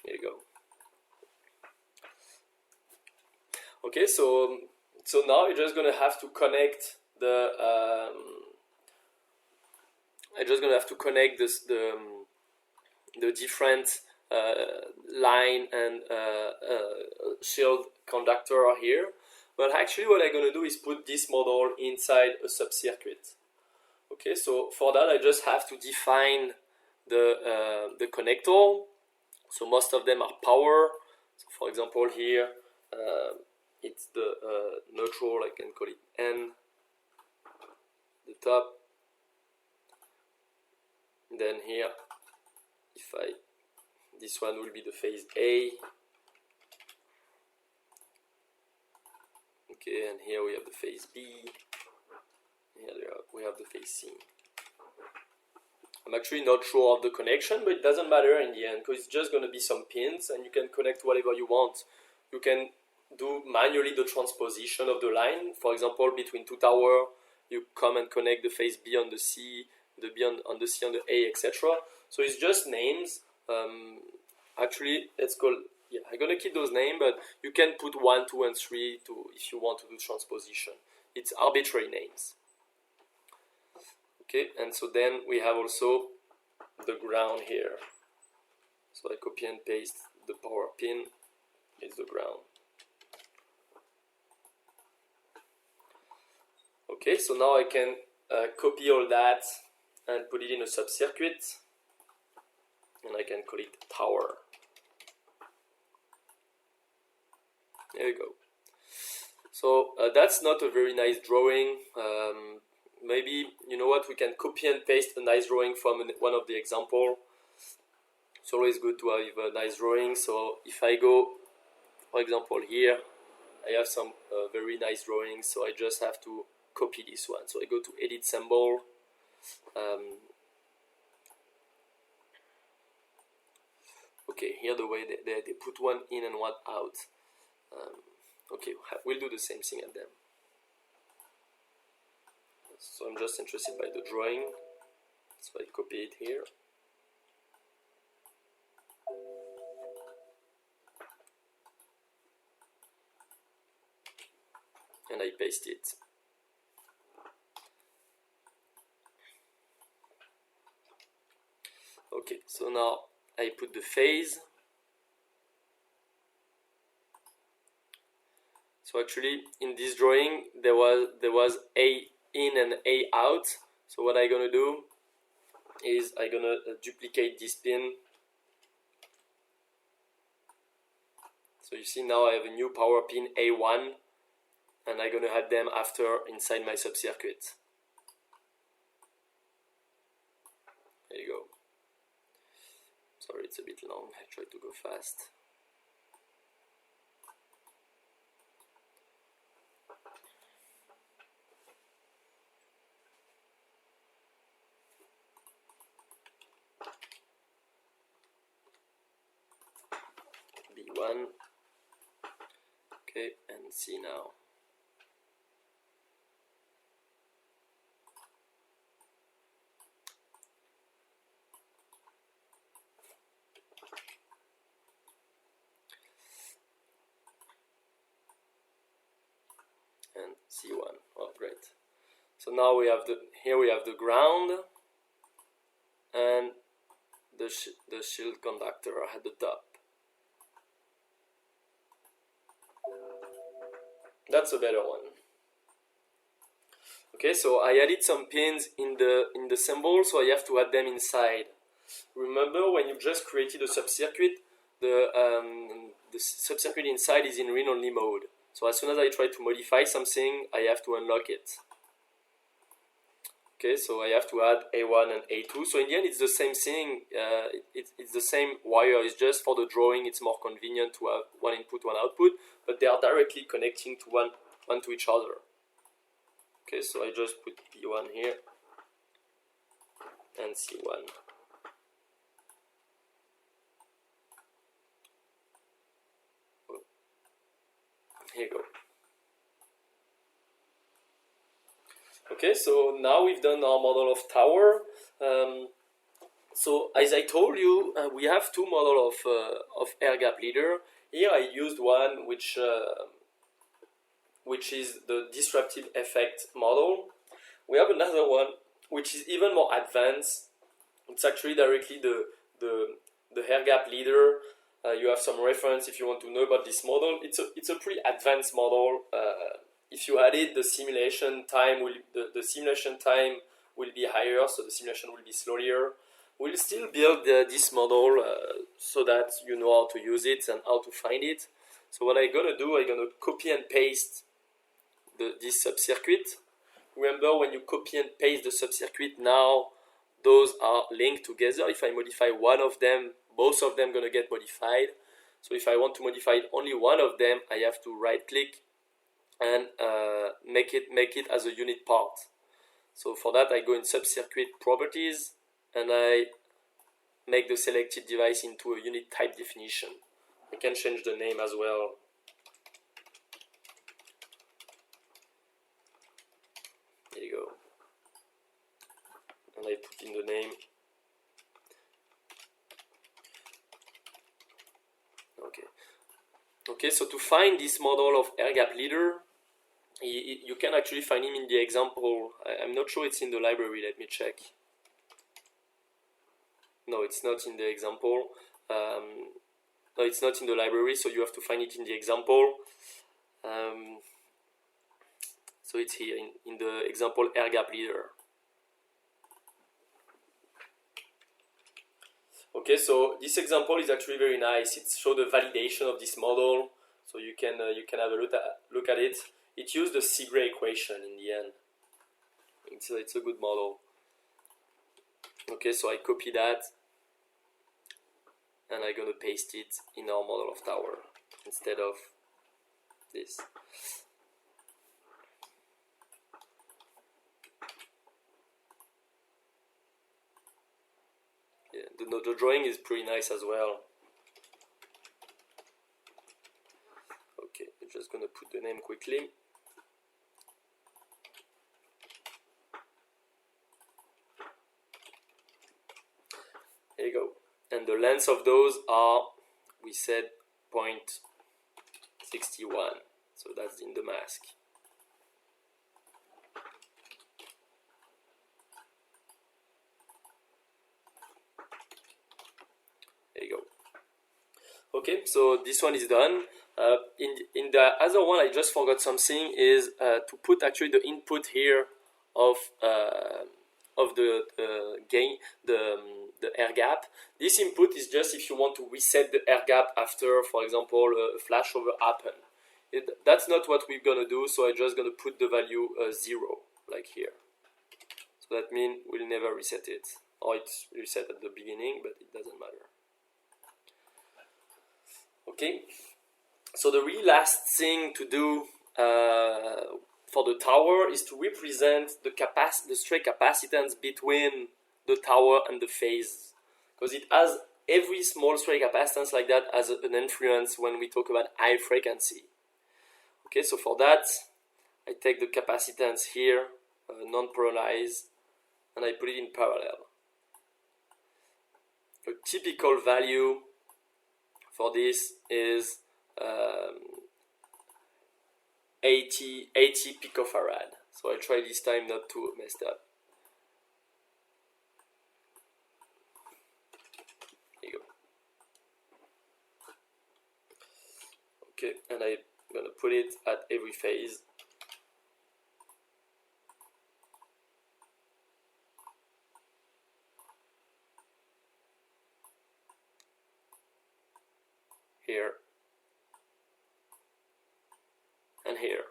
There you go. Okay, so now you're just gonna have to connect the the different line and shield conductor here. But actually what I'm going to do is put this model inside a subcircuit. Okay, so for that I just have to define the connector. So most of them are power. So for example here it's the neutral, I can call it N, the top. Then here, this one will be the phase A. Okay, and here we have the phase B. Here we have the phase C. I'm actually not sure of the connection, but it doesn't matter in the end because it's just going to be some pins and you can connect whatever you want. You can do manually the transposition of the line. For example, between two towers, you come and connect the phase B on the C, the B on the C on the A, etc. So it's just names. Actually, let's call, yeah, I'm gonna keep those names, but you can put 1, 2, and 3 if you want to do transposition. It's arbitrary names. Okay, and so then we have also the ground here. So I copy and paste the power pin. It's the ground. Okay, so now I can copy all that and put it in a subcircuit, and I can call it tower. There you go. So that's not a very nice drawing. Maybe, you know what, we can copy and paste a nice drawing from one of the example. It's always good to have a nice drawing. So if I go, for example, here, I have some very nice drawings, so I just have to copy this one. So I go to edit symbol. Okay, here the way they put one in and one out. Okay, we'll do the same thing at them. So I'm just interested by the drawing, so I copy it here. And I paste it. Okay, so now I put the phase. So actually in this drawing there was A in and A out. So what I'm gonna do is I'm gonna duplicate this pin. So you see now I have a new power pin A1, and I'm gonna add them after inside my subcircuit. There you go. Sorry, it's a bit long. I try to go fast. B1. Okay, and C now. And C1. Oh, great. So now we have here we have the ground and the shield conductor at the top. That's a better one. Okay, so I added some pins in the symbol, so I have to add them inside. Remember, when you just created a subcircuit, the subcircuit inside is in read-only mode. So as soon as I try to modify something, I have to unlock it. Okay, so I have to add A1 and A2. So in the end, it's the same thing. It's the same wire. It's just for the drawing, it's more convenient to have one input, one output, but they are directly connecting to one to each other. Okay, so I just put P1 here and C1. Here you go. Okay, so now we've done our model of tower. So as I told you, we have two models of air gap leader. Here I used one which is the disruptive effect model. We have another one which is even more advanced. It's actually directly the air gap leader. You have some reference if you want to know about this model. It's a pretty advanced model. If you add it, the simulation time will be higher, so the simulation will be slower. We'll still build this model so that you know how to use it and how to find it. So what I'm gonna do, I'm gonna copy and paste this subcircuit. Remember, when you copy and paste the subcircuit, now those are linked together. If I modify one of them, both of them gonna get modified. So if I want to modify only one of them, I have to right click and make it as a unit part. So for that, I go in subcircuit properties and I make the selected device into a unit type definition. I can change the name as well. There you go. And I put in the name. Okay, so to find this model of air gap leader, you can actually find him in the example. I'm not sure it's in the library, let me check. No, it's not in the example. No, it's not in the library, so you have to find it in the example. So it's here in the example air gap leader. Okay, so this example is actually very nice. It shows the validation of this model, so you can have a look at it. It used the Segre equation in the end. It's a good model. Okay, so I copy that and I'm gonna paste it in our model of tower instead of this. Yeah, the drawing is pretty nice as well. Okay, I'm just gonna put the name quickly. There you go. And the length of those are, we said, 0.61. So that's in the mask. There you go. Okay, so this one is done. In the other one, I just forgot something, is to put actually the input here of the gain, the air gap. This input is just if you want to reset the air gap after, for example, a flashover happened. That's not what we're gonna do, so I'm just gonna put the value 0, like here. So that means we'll never reset it, or it's reset at the beginning, but it doesn't matter. Okay, so the really last thing to do for the tower is to represent the stray capacitance between the tower and the phase, because it has every small stray capacitance like that has an influence when we talk about high frequency. Okay, so for that, I take the capacitance here, non-polarized, and I put it in parallel. A typical value for this is 80 picofarad. So I try this time not to mess up. There you go. Okay, and I'm gonna put it at every phase. here, and here.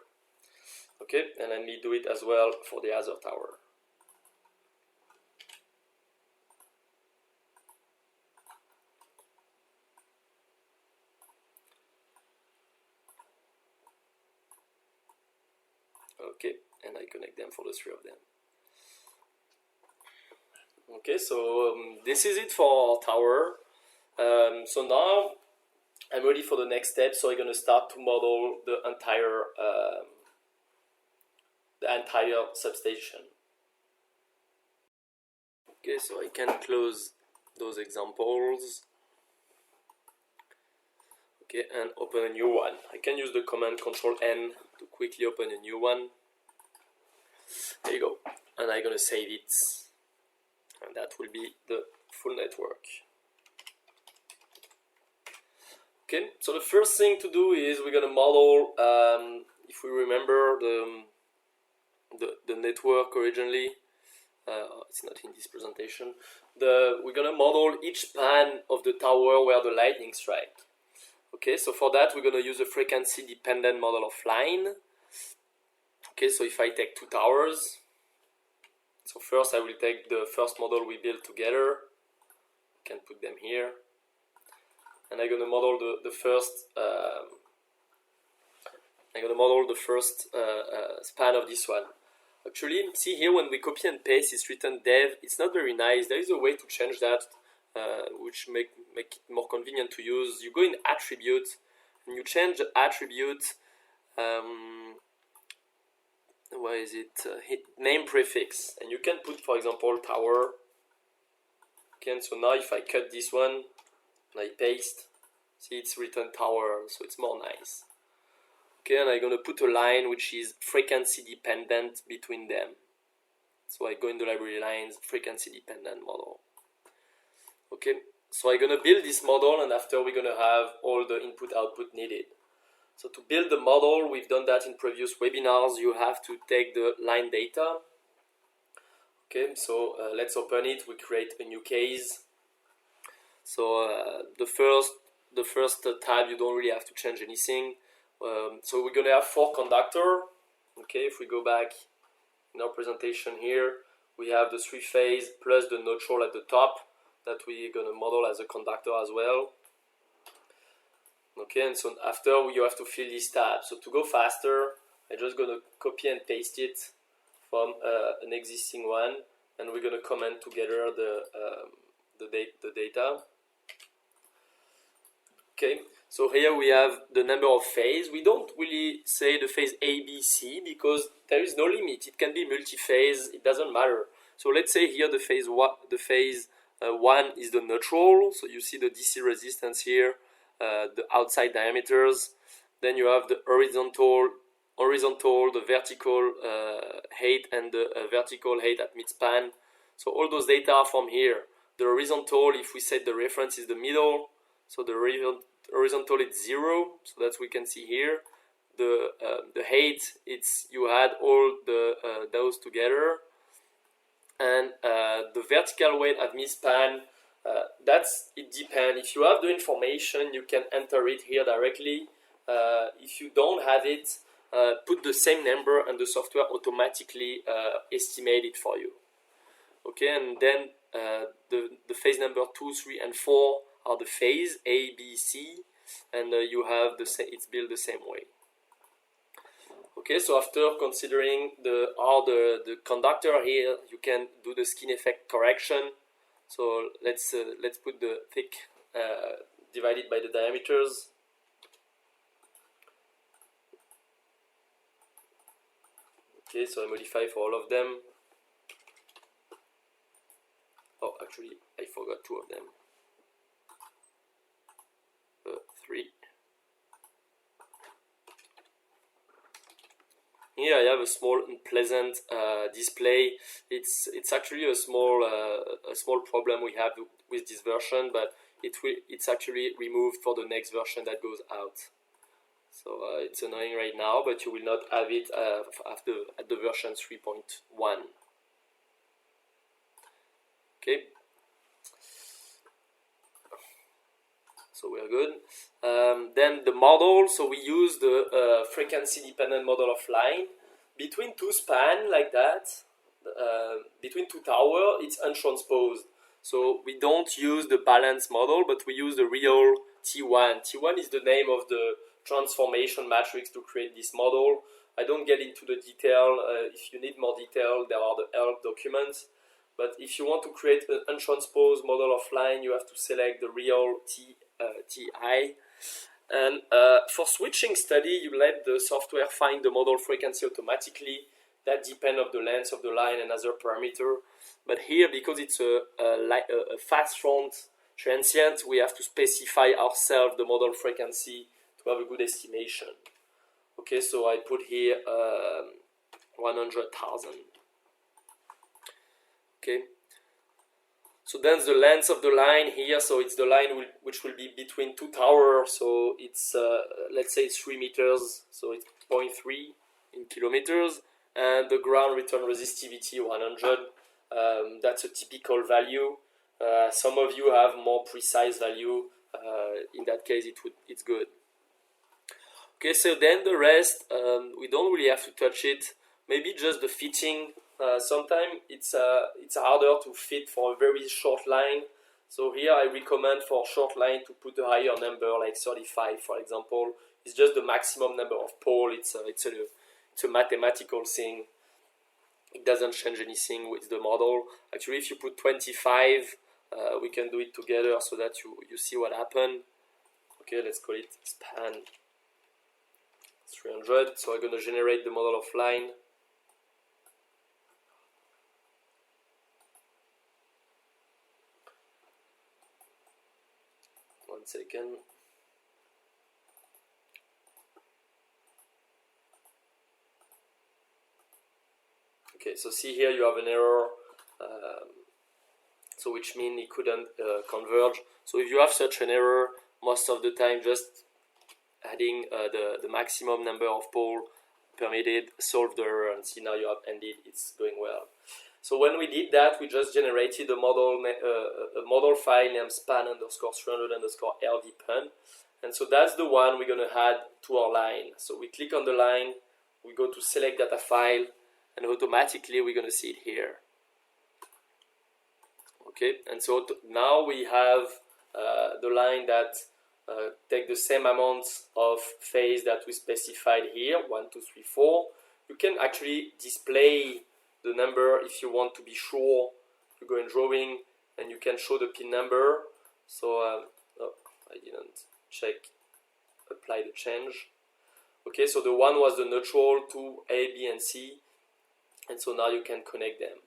Okay, and let me do it as well for the other tower. Okay, and I connect them for the three of them. Okay, so this is it for our tower. So now I'm ready for the next step. So I'm going to start to model the entire substation. Okay, so I can close those examples. Okay, and open a new one. I can use the command Control N to quickly open a new one. There you go. And I'm going to save it. And that will be the full network. Okay, so the first thing to do is we're going to model, if we remember the network originally, it's not in this presentation, we're going to model each span of the tower where the lightning strike. Okay, so for that we're going to use a frequency dependent model of line. Okay, so if I take two towers, so first I will take the first model we built together, can put them here, and I'm going to model the first span of this one. Actually, see here when we copy and paste, it's written dev. It's not very nice. There is a way to change that, which make it more convenient to use. You go in attribute and you change the attribute. Where is it? Hit name prefix, and you can put, for example, tower. Okay, and so now if I cut this one and I paste, see it's written tower, so it's more nice. Okay, and I'm going to put a line which is frequency dependent between them. So I go in the library lines, frequency dependent model. Okay, so I'm going to build this model, and after we're going to have all the input output needed. So to build the model, we've done that in previous webinars. You have to take the line data. Okay, so let's open it. We create a new case. So the first tab, you don't really have to change anything. So we're going to have 4 conductor. Okay, if we go back in our presentation here, we have the 3-phase plus the neutral at the top that we're going to model as a conductor as well. Okay, and so after you have to fill this tab. So to go faster, I'm just going to copy and paste it from an existing one, and we're going to comment together the data. Okay, so here we have the number of phase. We don't really say the phase A, B, C because there is no limit. It can be multi-phase. It doesn't matter. So let's say here the phase 1 is the neutral. So you see the DC resistance here. The outside diameters, then you have the horizontal, the vertical height, and the vertical height at midspan. So all those data are from here. The horizontal, if we set the reference, is the middle. So the horizontal is 0. So that we can see here. The height, it's you add all those together, and the vertical weight at midspan. It depends. If you have the information, you can enter it here directly. If you don't have it, put the same number and the software automatically estimate it for you. Okay, and then the phase number 2, 3, and 4 are the phase A, B, C, and you have it's built the same way. Okay, so after considering the conductor here, you can do the skin effect correction. So let's put the thick divided by the diameters. Okay, so I modify for all of them. Oh, actually, I forgot 2 of them. 3. Here I have a small unpleasant display. It's actually a small problem we have with this version, but it's actually removed for the next version that goes out. So it's annoying right now, but you will not have it at the version 3.1. Okay. so we're good. Then the model, so we use the frequency-dependent model of line. Between two span, like that, between two towers, it's untransposed. So we don't use the balance model, but we use the real T1. T1 is the name of the transformation matrix to create this model. I don't get into the detail. If you need more detail, there are the help documents. But if you want to create an untransposed model of line, you have to select the real TI. And for switching study, you let the software find the model frequency automatically. That depends on the length of the line and other parameter. But here, because it's a fast front transient, we have to specify ourselves the model frequency to have a good estimation. Okay, so I put here 100,000. Okay, so then the length of the line here, so it's the line which will be between two towers, so it's let's say 3 meters, so it's 0.3 in kilometers, and the ground return resistivity 100, that's a typical value. Some of you have more precise value, in that case it's good. Okay, so then the rest, we don't really have to touch it, maybe just the fitting. Sometimes it's harder to fit for a very short line. So here I recommend for short line to put a higher number, like 35, for example. It's just the maximum number of poles. It's a mathematical thing. It doesn't change anything with the model. Actually, if you put 25, we can do it together so that you see what happened. Okay, let's call it span 300. So I'm going to generate the model of line. One second. Okay, so see here you have an error, so which means it couldn't converge. So if you have such an error, most of the time just adding the maximum number of poles permitted solve the error, and see now you have ended, it's going well. So when we did that, we just generated a model file named span underscore 300 underscore LVPun. And so that's the one we're going to add to our line. So we click on the line, we go to select data file, and automatically we're going to see it here. Okay, and so now we have the line that take the same amount of phase that we specified here, 1, 2, 3, 4. You can actually display the number if you want to be sure. You go in drawing and you can show the pin number. So oh, I didn't check apply the change. Okay, so the 1 was the neutral, 2 A, B and C, and so now you can connect them.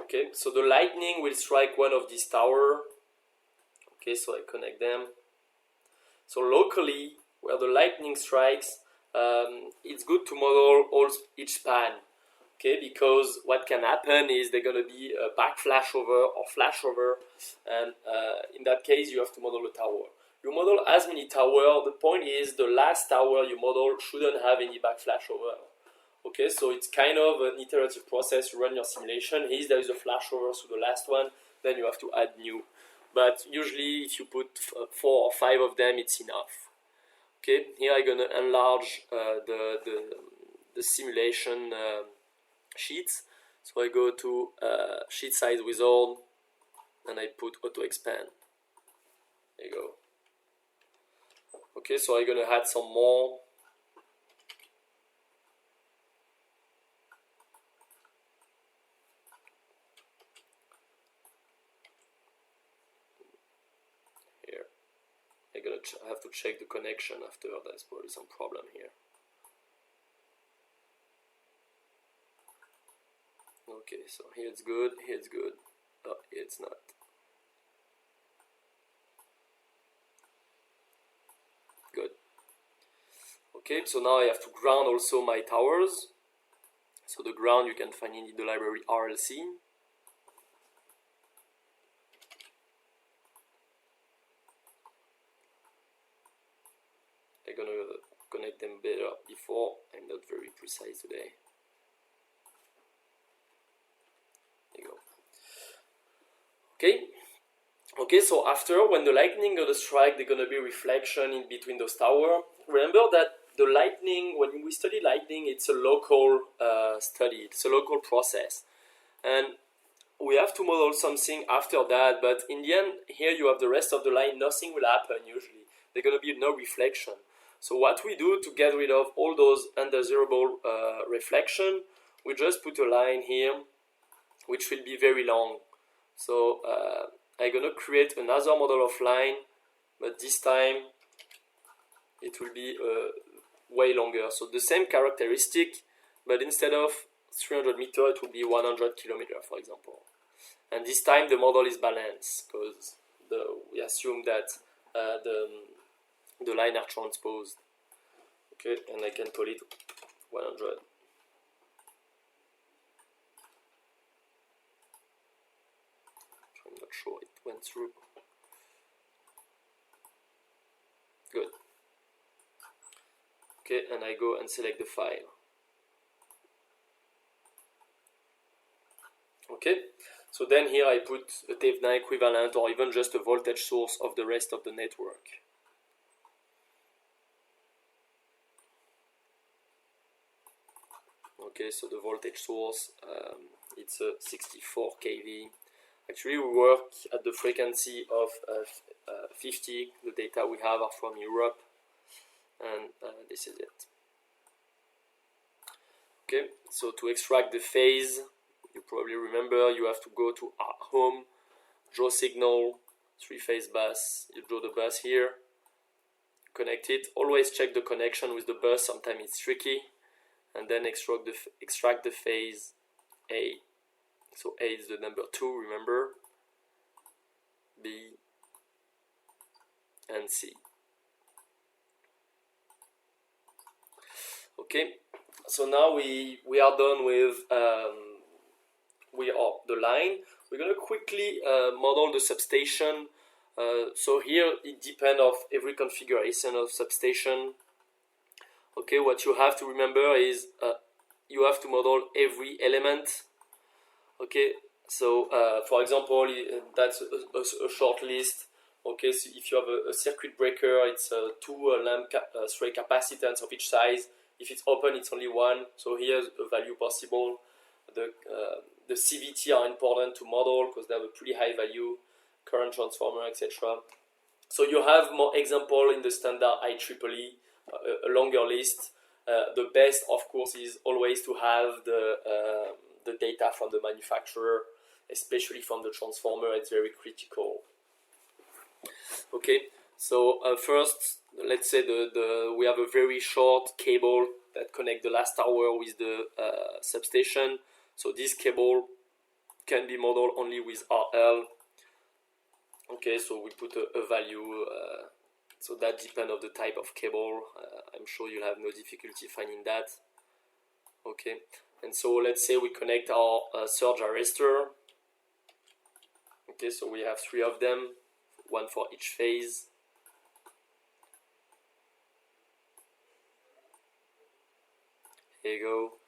Okay, so the lightning will strike one of these towers. Okay, so I connect them. So locally, where the lightning strikes, it's good to model each span, okay, because what can happen is there's going to be a back flashover or flashover, and in that case you have to model a tower. You model as many towers. The point is the last tower you model shouldn't have any back flashover. Okay, so it's kind of an iterative process. You run your simulation. Here there is a flashover to the last one, then you have to add new. But usually if you put 4 or 5 of them, it's enough. Okay, here I'm gonna enlarge the simulation sheets. So I go to sheet size wizard and I put auto expand. There you go. Okay, so I'm gonna add some more. I have to check the connection after. There's probably some problem here. Okay, so here it's good, here it's good. Oh, here it's not. Good. Okay, so now I have to ground also my towers. So the ground you can find in the library RLC. I'm gonna connect them better before. I'm not very precise today. There you go. Okay, Okay, so after, when the lightning gonna strike, there's gonna be reflection in between those towers. Remember that the lightning, when we study lightning, it's a local study, it's a local process. And we have to model something after that, but in the end, here you have the rest of the line, nothing will happen usually. There's gonna be no reflection. So what we do to get rid of all those undesirable reflection, we just put a line here, which will be very long. So I'm gonna create another model of line, but this time it will be way longer. So the same characteristic, but instead of 300 meters, it will be 100 kilometers, for example. And this time the model is balanced because we assume that the line are transposed. Okay, and I can call it 100. I'm not sure it went through. Good. Okay, and I go and select the file. Okay, so then here I put a TEVNA equivalent or even just a voltage source of the rest of the network. Okay, so the voltage source, it's a 64 kV. Actually, we work at the frequency of 50. The data we have are from Europe, and this is it. Okay, so to extract the phase, you probably remember you have to go to home, draw signal, 3-phase bus. You draw the bus here, connect it. Always check the connection with the bus. Sometimes it's tricky. And then extract the phase A. So A is the number 2, remember. B and C. Okay, so now we are done with the line. We're going to quickly model the substation. So here it depends on every configuration of substation. Okay, what you have to remember is you have to model every element. Okay, so for example, that's a short list. Okay, so if you have a circuit breaker, it's 2 lamp stray capacitance of each size. If it's open, it's only 1. So here's a value possible. The CVT are important to model because they have a pretty high value, current transformer, etc. So you have more example in the standard IEEE. A longer list. The best, of course, is always to have the data from the manufacturer, especially from the transformer. It's very critical. Okay, so first, let's say we have a very short cable that connects the last tower with the substation. So this cable can be modeled only with RL. Okay, so we put a value. So that depends on the type of cable. I'm sure you'll have no difficulty finding that. Okay, and so let's say we connect our surge arrestor. Okay, so we have 3 of them, 1 for each phase. Here you go.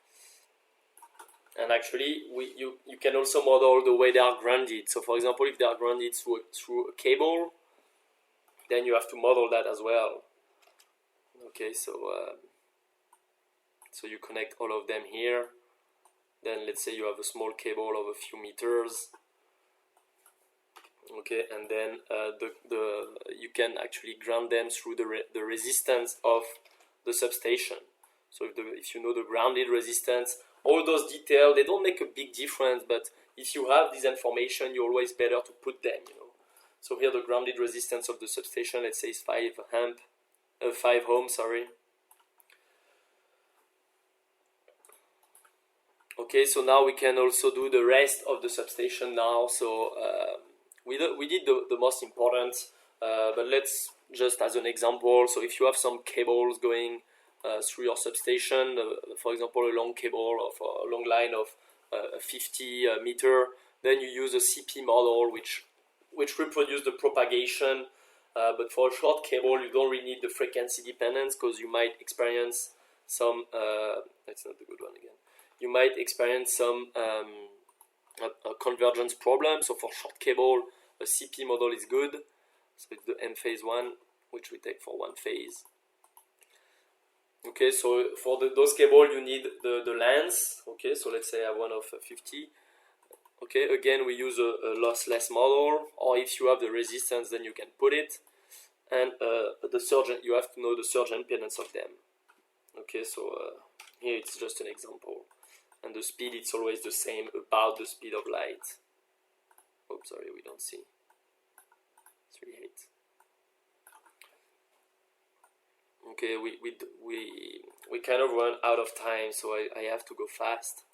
And actually, you can also model the way they are grounded. So for example, if they are grounded through a cable, then you have to model that as well. Okay, so you connect all of them here. Then let's say you have a small cable of a few meters. Okay, and then you can actually ground them through the resistance of the substation. So if you know the grounded resistance, all those details, they don't make a big difference, but if you have this information, you're always better to put them, you know. So here the grounded resistance of the substation, let's say, is 5 ohm, sorry. Okay, so now we can also do the rest of the substation now. So we did the most important, but let's just as an example. So if you have some cables going through your substation, for example, a long cable of a long line of 50 meter, then you use a CP model which reproduce the propagation, but for a short cable you don't really need the frequency dependence because you might experience some that's not the good one again. You might experience some convergence problem. So for short cable, a CP model is good. So it's the M phase one, which we take for one phase. Okay, so for those cable you need the length. Okay, so let's say I have one of 50. Okay, again we use a lossless model, or if you have the resistance then you can put it. And the surge, you have to know the surge impedance of them. Okay, so here it's just an example. And the speed, it's always the same, about the speed of light. Oh, sorry, we don't see. 3.8. Okay, we kind of run out of time, so I have to go fast.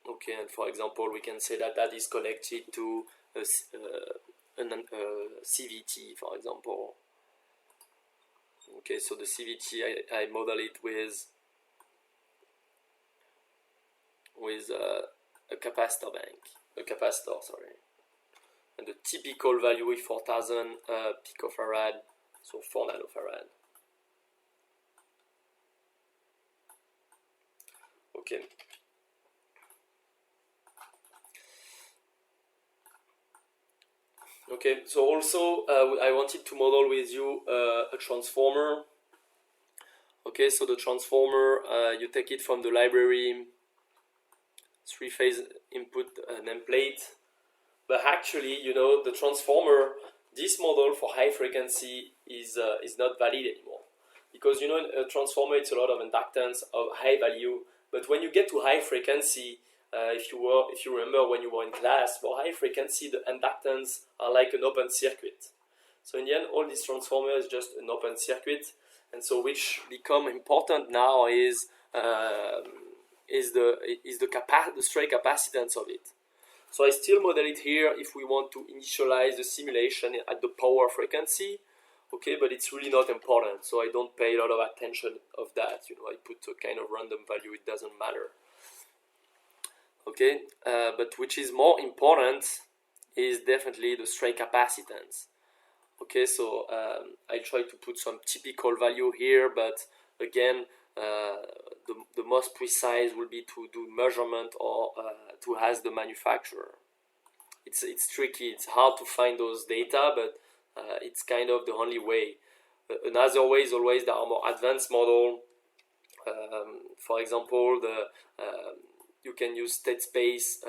Okay, and for example, we can say that that is connected to a CVT, for example. Okay, so the CVT, I model it with a capacitor bank, sorry. And the typical value is 4000 picofarad, so 4 nanofarad. Okay. Okay, so also I wanted to model with you a transformer. Okay, so the transformer, you take it from the library, 3-phase input nameplate. But actually, you know, the transformer, this model for high frequency is not valid anymore. Because, you know, a transformer, it's a lot of inductance of high value. But when you get to high frequency, if you remember when you were in class, for high frequency, the inductance are like an open circuit. So in the end, all these transformers is just an open circuit. And so which become important now is the stray capacitance of it. So I still model it here if we want to initialize the simulation at the power frequency. Okay, but it's really not important. So I don't pay a lot of attention of that. You know, I put a kind of random value. It doesn't matter. Okay, but which is more important is definitely the stray capacitance. Okay, so I try to put some typical value here, but again, the most precise will be to do measurement or to ask the manufacturer. It's tricky. It's hard to find those data, but it's kind of the only way. Another way is always there are more advanced model. For example, you can use state space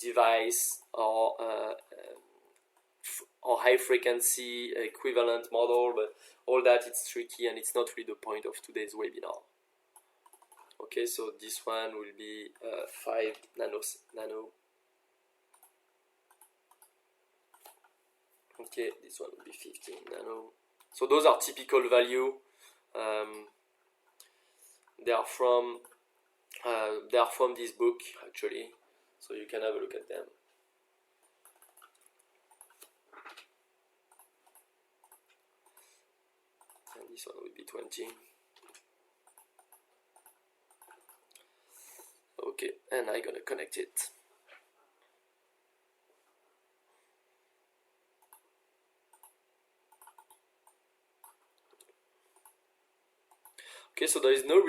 device or high frequency equivalent model, but all that it's tricky and it's not really the point of today's webinar. Okay, so this one will be 5 nano. Okay, this one will be 15 nano. So those are typical value. They are from this book actually, so you can have a look at them. And this one will be 20. Okay, and I'm gonna connect it. Okay, so there is not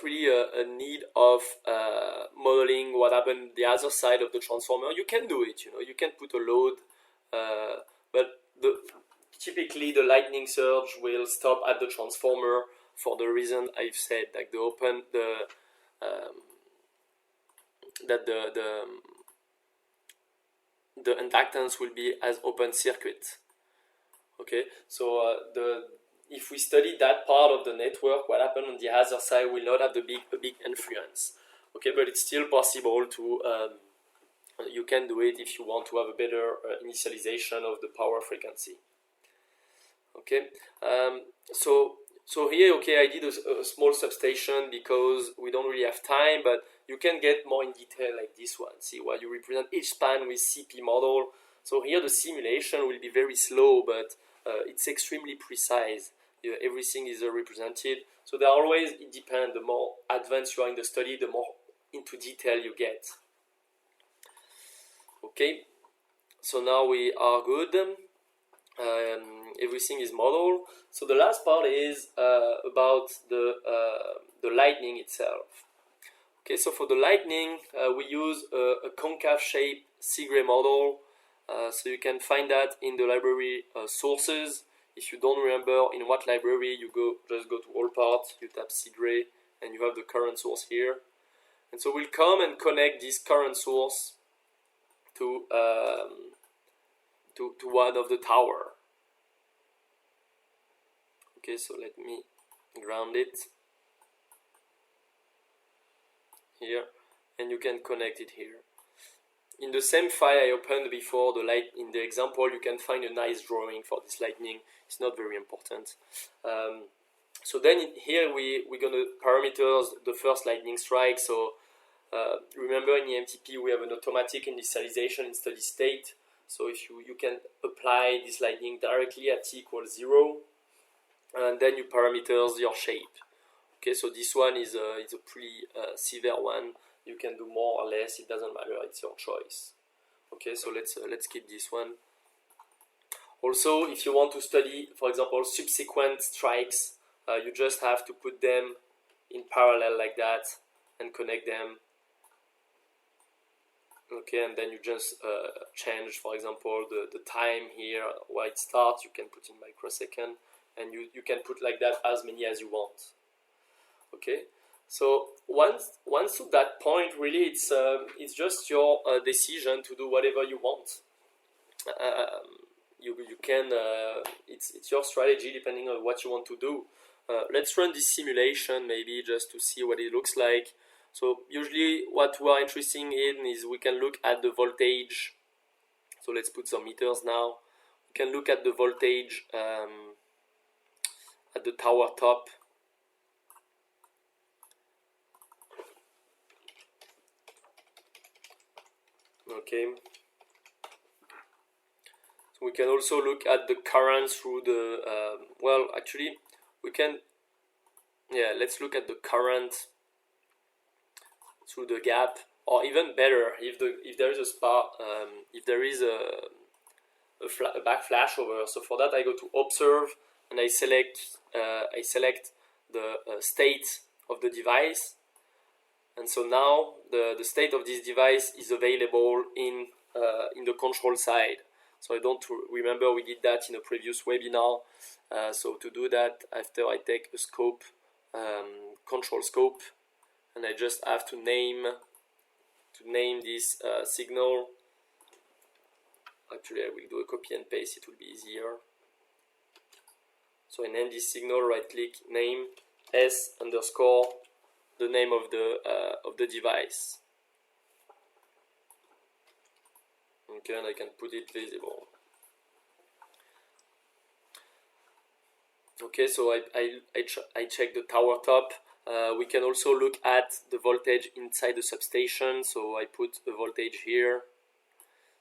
really a need of modeling what happened the other side of the transformer. You can do it, you know, you can put a load, but typically the lightning surge will stop at the transformer for the reason I've said, like the inductance will be as open circuit. Okay, so if we study that part of the network, what happened on the other side will not have a big influence. Okay, but it's still possible to, you can do it if you want to have a better initialization of the power frequency. Okay, so here, okay, I did a small substation because we don't really have time, but you can get more in detail like this one. See, where you represent each span with CP model. So here the simulation will be very slow, but it's extremely precise. Everything is represented. So they always, it depends. The more advanced you are in the study, the more into detail you get. Okay, so now we are good. Everything is modeled. So the last part is about the lightning itself. Okay, so for the lightning, we use a concave shape Segre model. So you can find that in the library sources. If you don't remember in what library, you just go to all parts, you tap Segre, and you have the current source here. And so we'll come and connect this current source to one of the tower. Okay, so let me ground it here, and you can connect it here. In the same file I opened before, in the example, you can find a nice drawing for this lightning. It's not very important. So then here we're going to parameters the first lightning strike. So remember in EMTP we have an automatic initialization in steady state. So if you can apply this lightning directly at t equals 0, and then you parameters your shape. Okay, so this one is a pretty severe one. You can do more or less, it doesn't matter, it's your choice. Okay, so let's keep this one. Also, if you want to study, for example, subsequent strikes, you just have to put them in parallel like that and connect them. Okay, and then you just change, for example, the time here where it starts, you can put in microsecond, and you can put like that as many as you want. Okay, so once to that point, really, it's just your decision to do whatever you want. You can it's your strategy depending on what you want to do. Let's run this simulation maybe just to see what it looks like. So usually what we are interested in is we can look at the voltage. So let's put some meters now. We can look at the voltage at the tower top. Okay. So we can also look at the current through the, well, actually, we can, yeah, let's look at the current through the gap, or even better, if there is a spark, if there is a back flash over. So for that, I go to Observe, and I select the state of the device. And so now the state of this device is available in the control side. So I don't remember we did that in a previous webinar. So to do that, after I take a scope, control scope, and I just have to name this signal. Actually, I will do a copy and paste. It will be easier. So I name this signal. Right click, name S underscore the name of the device. Okay, and I can put it visible. Okay, so I check the tower top. We can also look at the voltage inside the substation. So I put a voltage here,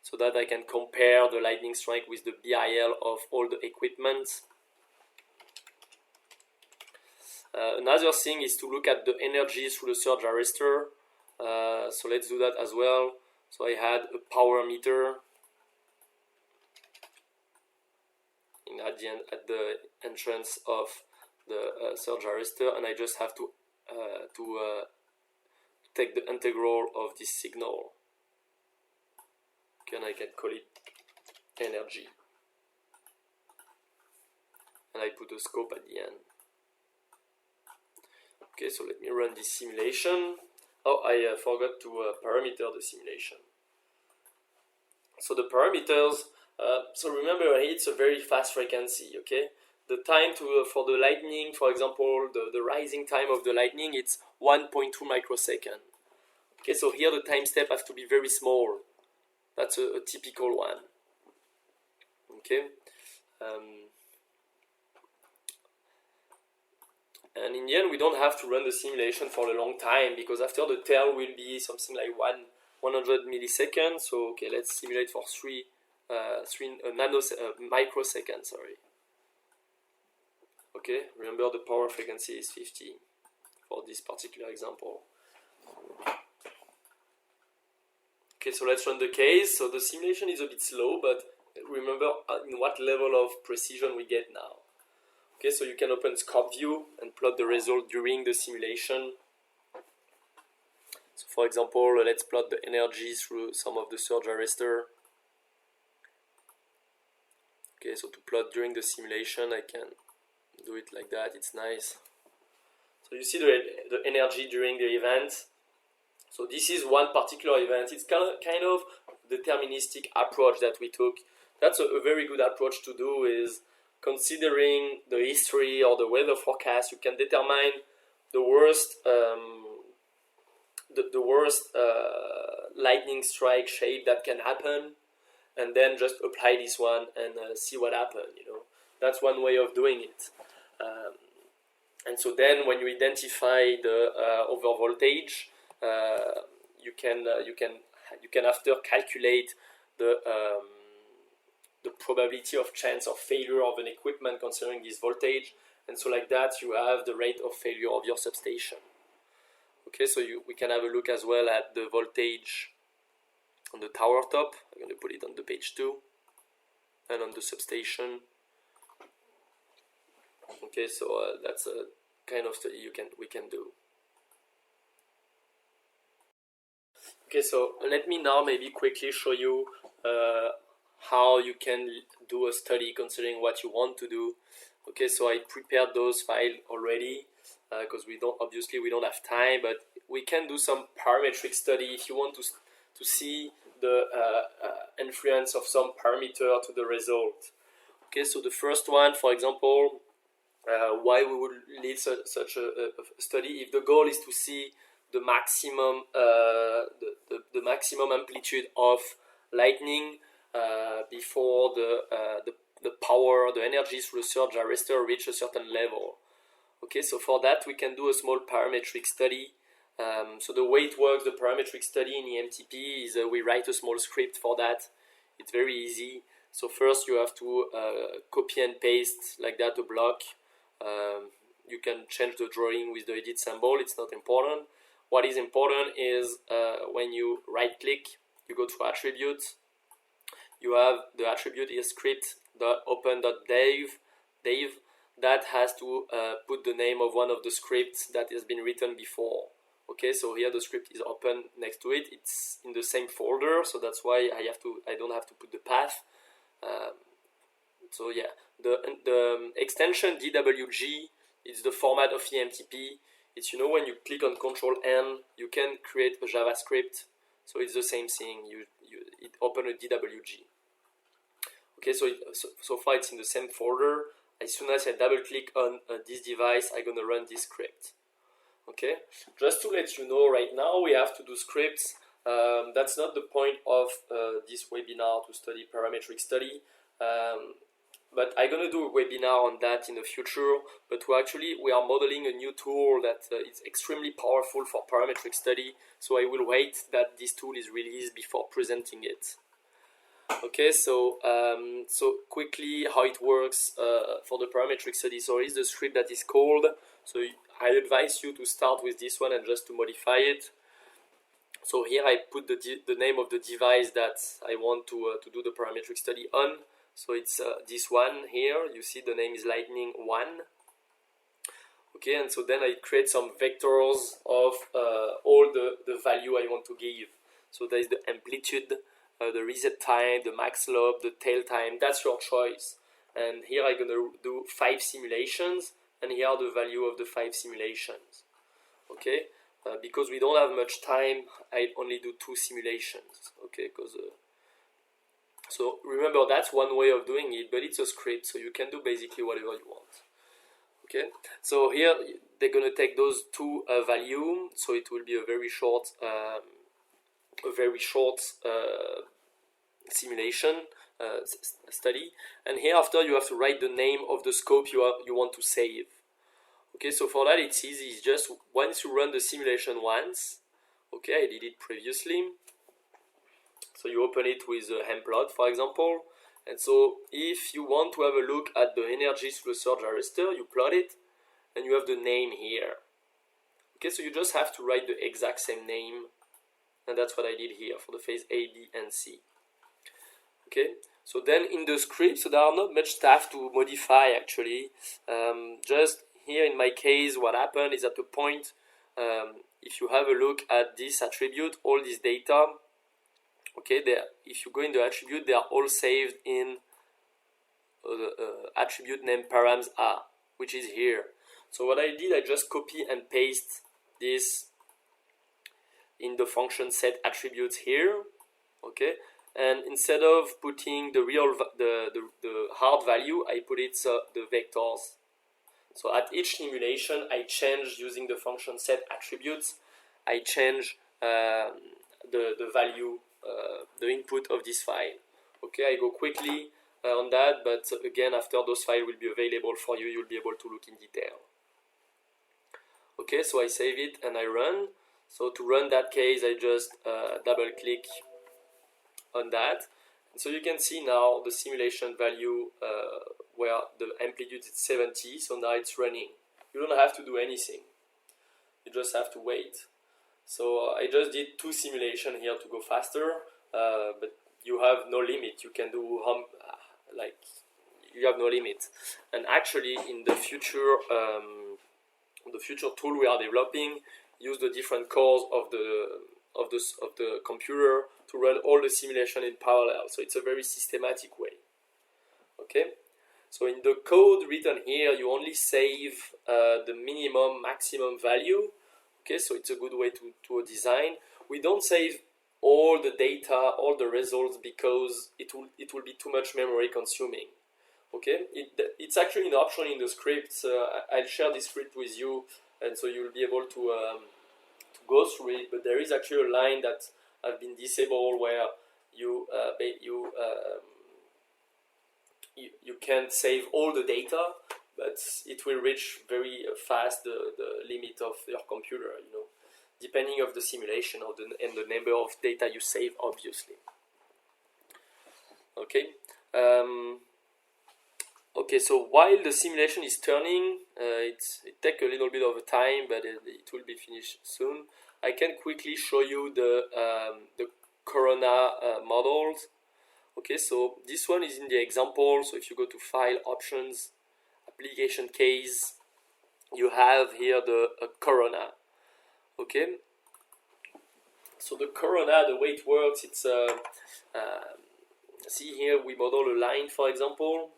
so that I can compare the lightning strike with the BIL of all the equipment. Another thing is to look at the energy through the surge arrestor. So let's do that as well. So I had a power meter at the entrance of the surge arrestor, and I just have to take the integral of this signal. Okay, and I can call it energy, and I put a scope at the end. Okay, so let me run this simulation. Oh, I forgot to parameter the simulation. So the parameters, so remember it's a very fast frequency, okay? The time for the lightning, for example, the rising time of the lightning, it's 1.2 microsecond. Okay, so here the time step has to be very small. That's a typical one. Okay. And in the end, we don't have to run the simulation for a long time, because after the tail will be something like 100 milliseconds. So okay, let's simulate for 3 microseconds. Sorry. Okay, remember the power frequency is 50 for this particular example. Okay, so let's run the case. So the simulation is a bit slow, but remember in what level of precision we get now. Okay, so you can open Scope View and plot the result during the simulation. For example, let's plot the energy through some of the surge arrestor. Okay, so to plot during the simulation, I can do it like that. It's nice. So you see the energy during the event. So this is one particular event. It's kind of deterministic approach that we took. That's a very good approach to do, is considering the history or the weather forecast. You can determine the worst lightning strike shape that can happen, and then just apply this one and see what happens. That's one way of doing it. And so then when you identify the overvoltage, you can after calculate the probability of chance of failure of an equipment considering this voltage, and so like that you have the rate of failure of your substation. Okay, so we can have a look as well at the voltage on the tower top. I'm going to put it on the page 2, and on the substation. Okay, so that's a kind of study we can do. Okay, so let me now maybe quickly show you how you can do a study considering what you want to do. Okay, so I prepared those files already because we don't have time, but we can do some parametric study if you want to see the influence of some parameter to the result. Okay, so the first one, for example, why we would lead such a study, if the goal is to see the maximum the maximum amplitude of lightning before the power, the energy through the surge arrestor reach a certain level. Okay, so for that we can do a small parametric study. So the way it works, the parametric study in EMTP is we write a small script for that. It's very easy. So first you have to copy and paste like that a block. You can change the drawing with the edit symbol, it's not important. What is important is when you right click, you go to attributes, you have the attribute is script.open.dave that has to put the name of one of the scripts that has been written before. Okay, so here the script is open next to it. It's in the same folder, so that's why I don't have to put the path. So yeah, the extension DWG is the format of EMTP. It's, when you click on Control-N, you can create a JavaScript. So it's the same thing. It open a DWG. Okay, so far it's in the same folder. As soon as I double click on this device, I'm gonna run this script. Okay, just to let you know, right now we have to do scripts. That's not the point of this webinar to study parametric study. But I'm going to do a webinar on that in the future. But we are modeling a new tool that is extremely powerful for parametric study. So I will wait that this tool is released before presenting it. Okay, so quickly how it works for the parametric study. So here's the script that is called. So I advise you to start with this one and just to modify it. So here I put the name of the device that I want to do the parametric study on. So it's this one here. You see the name is lightning 1. Okay, and so then I create some vectors of all the value I want to give. So there is the amplitude, the reset time, the max lobe, the tail time. That's your choice. And here I'm going to do 5 simulations, and here are the value of the 5 simulations. Okay, because we don't have much time, I only do 2 simulations. Okay, because so remember, that's one way of doing it, but it's a script, so you can do basically whatever you want. Okay, so here they're going to take those 2 values, so it will be a very short simulation study. And here after you have to write the name of the scope you want to save. Okay, so for that it's easy. It's just once you run the simulation once. Okay, I did it previously. So you open it with a hemplot, for example. And so if you want to have a look at the energy through the surge arrestor, you plot it, and you have the name here. Okay, so you just have to write the exact same name, and that's what I did here for the phase A, B, and C. Okay, so then in the script, so there are not much stuff to modify actually. Just here in my case, what happened is at the point if you have a look at this attribute, all this data, okay, if you go in the attribute, they are all saved in attribute named params a, which is here. So what I did, I just copy and paste this in the function set attributes here, okay, and instead of putting the real the hard value, I put it the vectors. So at each simulation, I change using the function set attributes. I change the value, the input of this file. Okay, I go quickly on that, but again, after those files will be available for you, you'll be able to look in detail. Okay, so I save it and I run. So to run that case, I just double click on that. And so you can see now the simulation value where the amplitude is 70, so now it's running. You don't have to do anything. You just have to wait. So I just did 2 simulations here to go faster, but you have no limit. You can do you have no limit. And actually, in the future tool we are developing, use the different cores of the computer to run all the simulation in parallel. So it's a very systematic way. Okay. So in the code written here, you only save the minimum, maximum value. Okay, so it's a good way to design. We don't save all the data, all the results, because it will be too much memory consuming. Okay, it's actually an option in the script. I'll share this script with you, and so you'll be able to go through it. But there is actually a line that has been disabled where you can't save all the data, but it will reach very fast the limit of your computer, you know, depending of the simulation and the number of data you save, obviously. Okay. Okay, so while the simulation is turning, it takes a little bit of time, but it will be finished soon. I can quickly show you the corona models. Okay, so this one is in the example. So if you go to File, Options, Application Case, you have here the corona. Okay, so the corona, the way it works, it's see here we model a line, for example,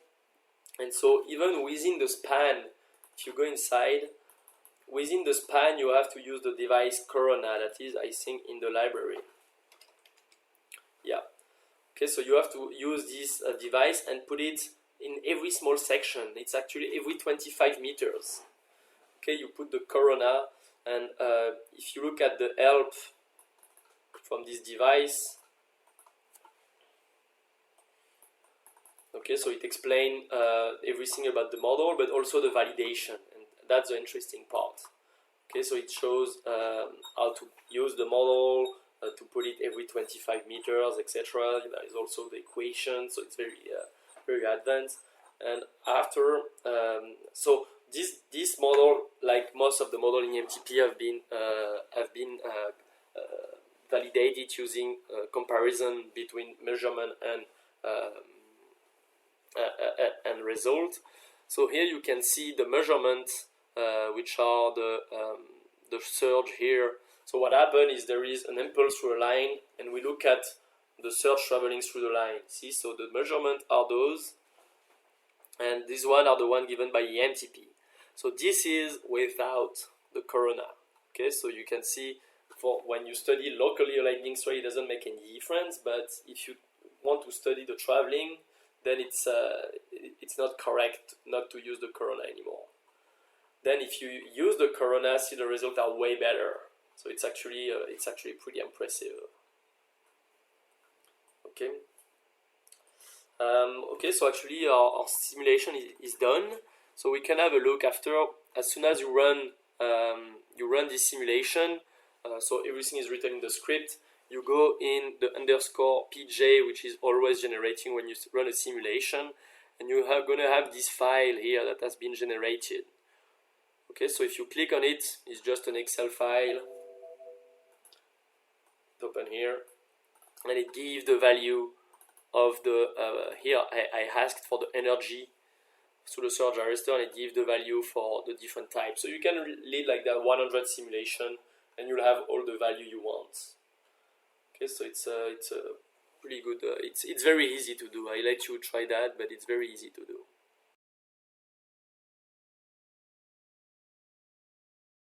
and so even within the span, if you go inside, within the span you have to use the device corona that is, I think, in the library. Yeah. Okay, so you have to use this device and put it in every small section. It's actually every 25 meters. Okay, you put the corona, and if you look at the help from this device, okay, so it explains everything about the model, but also the validation, and that's the interesting part. Okay, so it shows how to use the model, to put it every 25 meters, etc. There is also the equation, so it's very very advanced. And after, so this model, like most of the model in EMTP, have been validated using comparison between measurement and result. So here you can see the measurements, which are the surge here. So what happened is there is an impulse through a line, and we look at the surge traveling through the line. See, so the measurements are those, and these one are the one given by EMTP. So this is without the corona. Okay, so you can see for when you study locally a lightning strike, it doesn't make any difference. But if you want to study the traveling, then it's not correct not to use the corona anymore. Then if you use the corona, see, the results are way better. So it's actually pretty impressive. Okay. Okay, so actually our simulation is done. So we can have a look after. As soon as you run this simulation, so everything is written in the script. You go in the underscore PJ, which is always generating when you run a simulation, and you are going to have this file here that has been generated. Okay, so if you click on it, it's just an Excel file. Open here, and it gives the value of the here I asked for the energy through the surge arrestor, and it gives the value for the different types. So you can lead like that 100 simulation and you'll have all the value you want. Okay, so it's a pretty good. It's very easy to do. I let you try that, but it's very easy to do.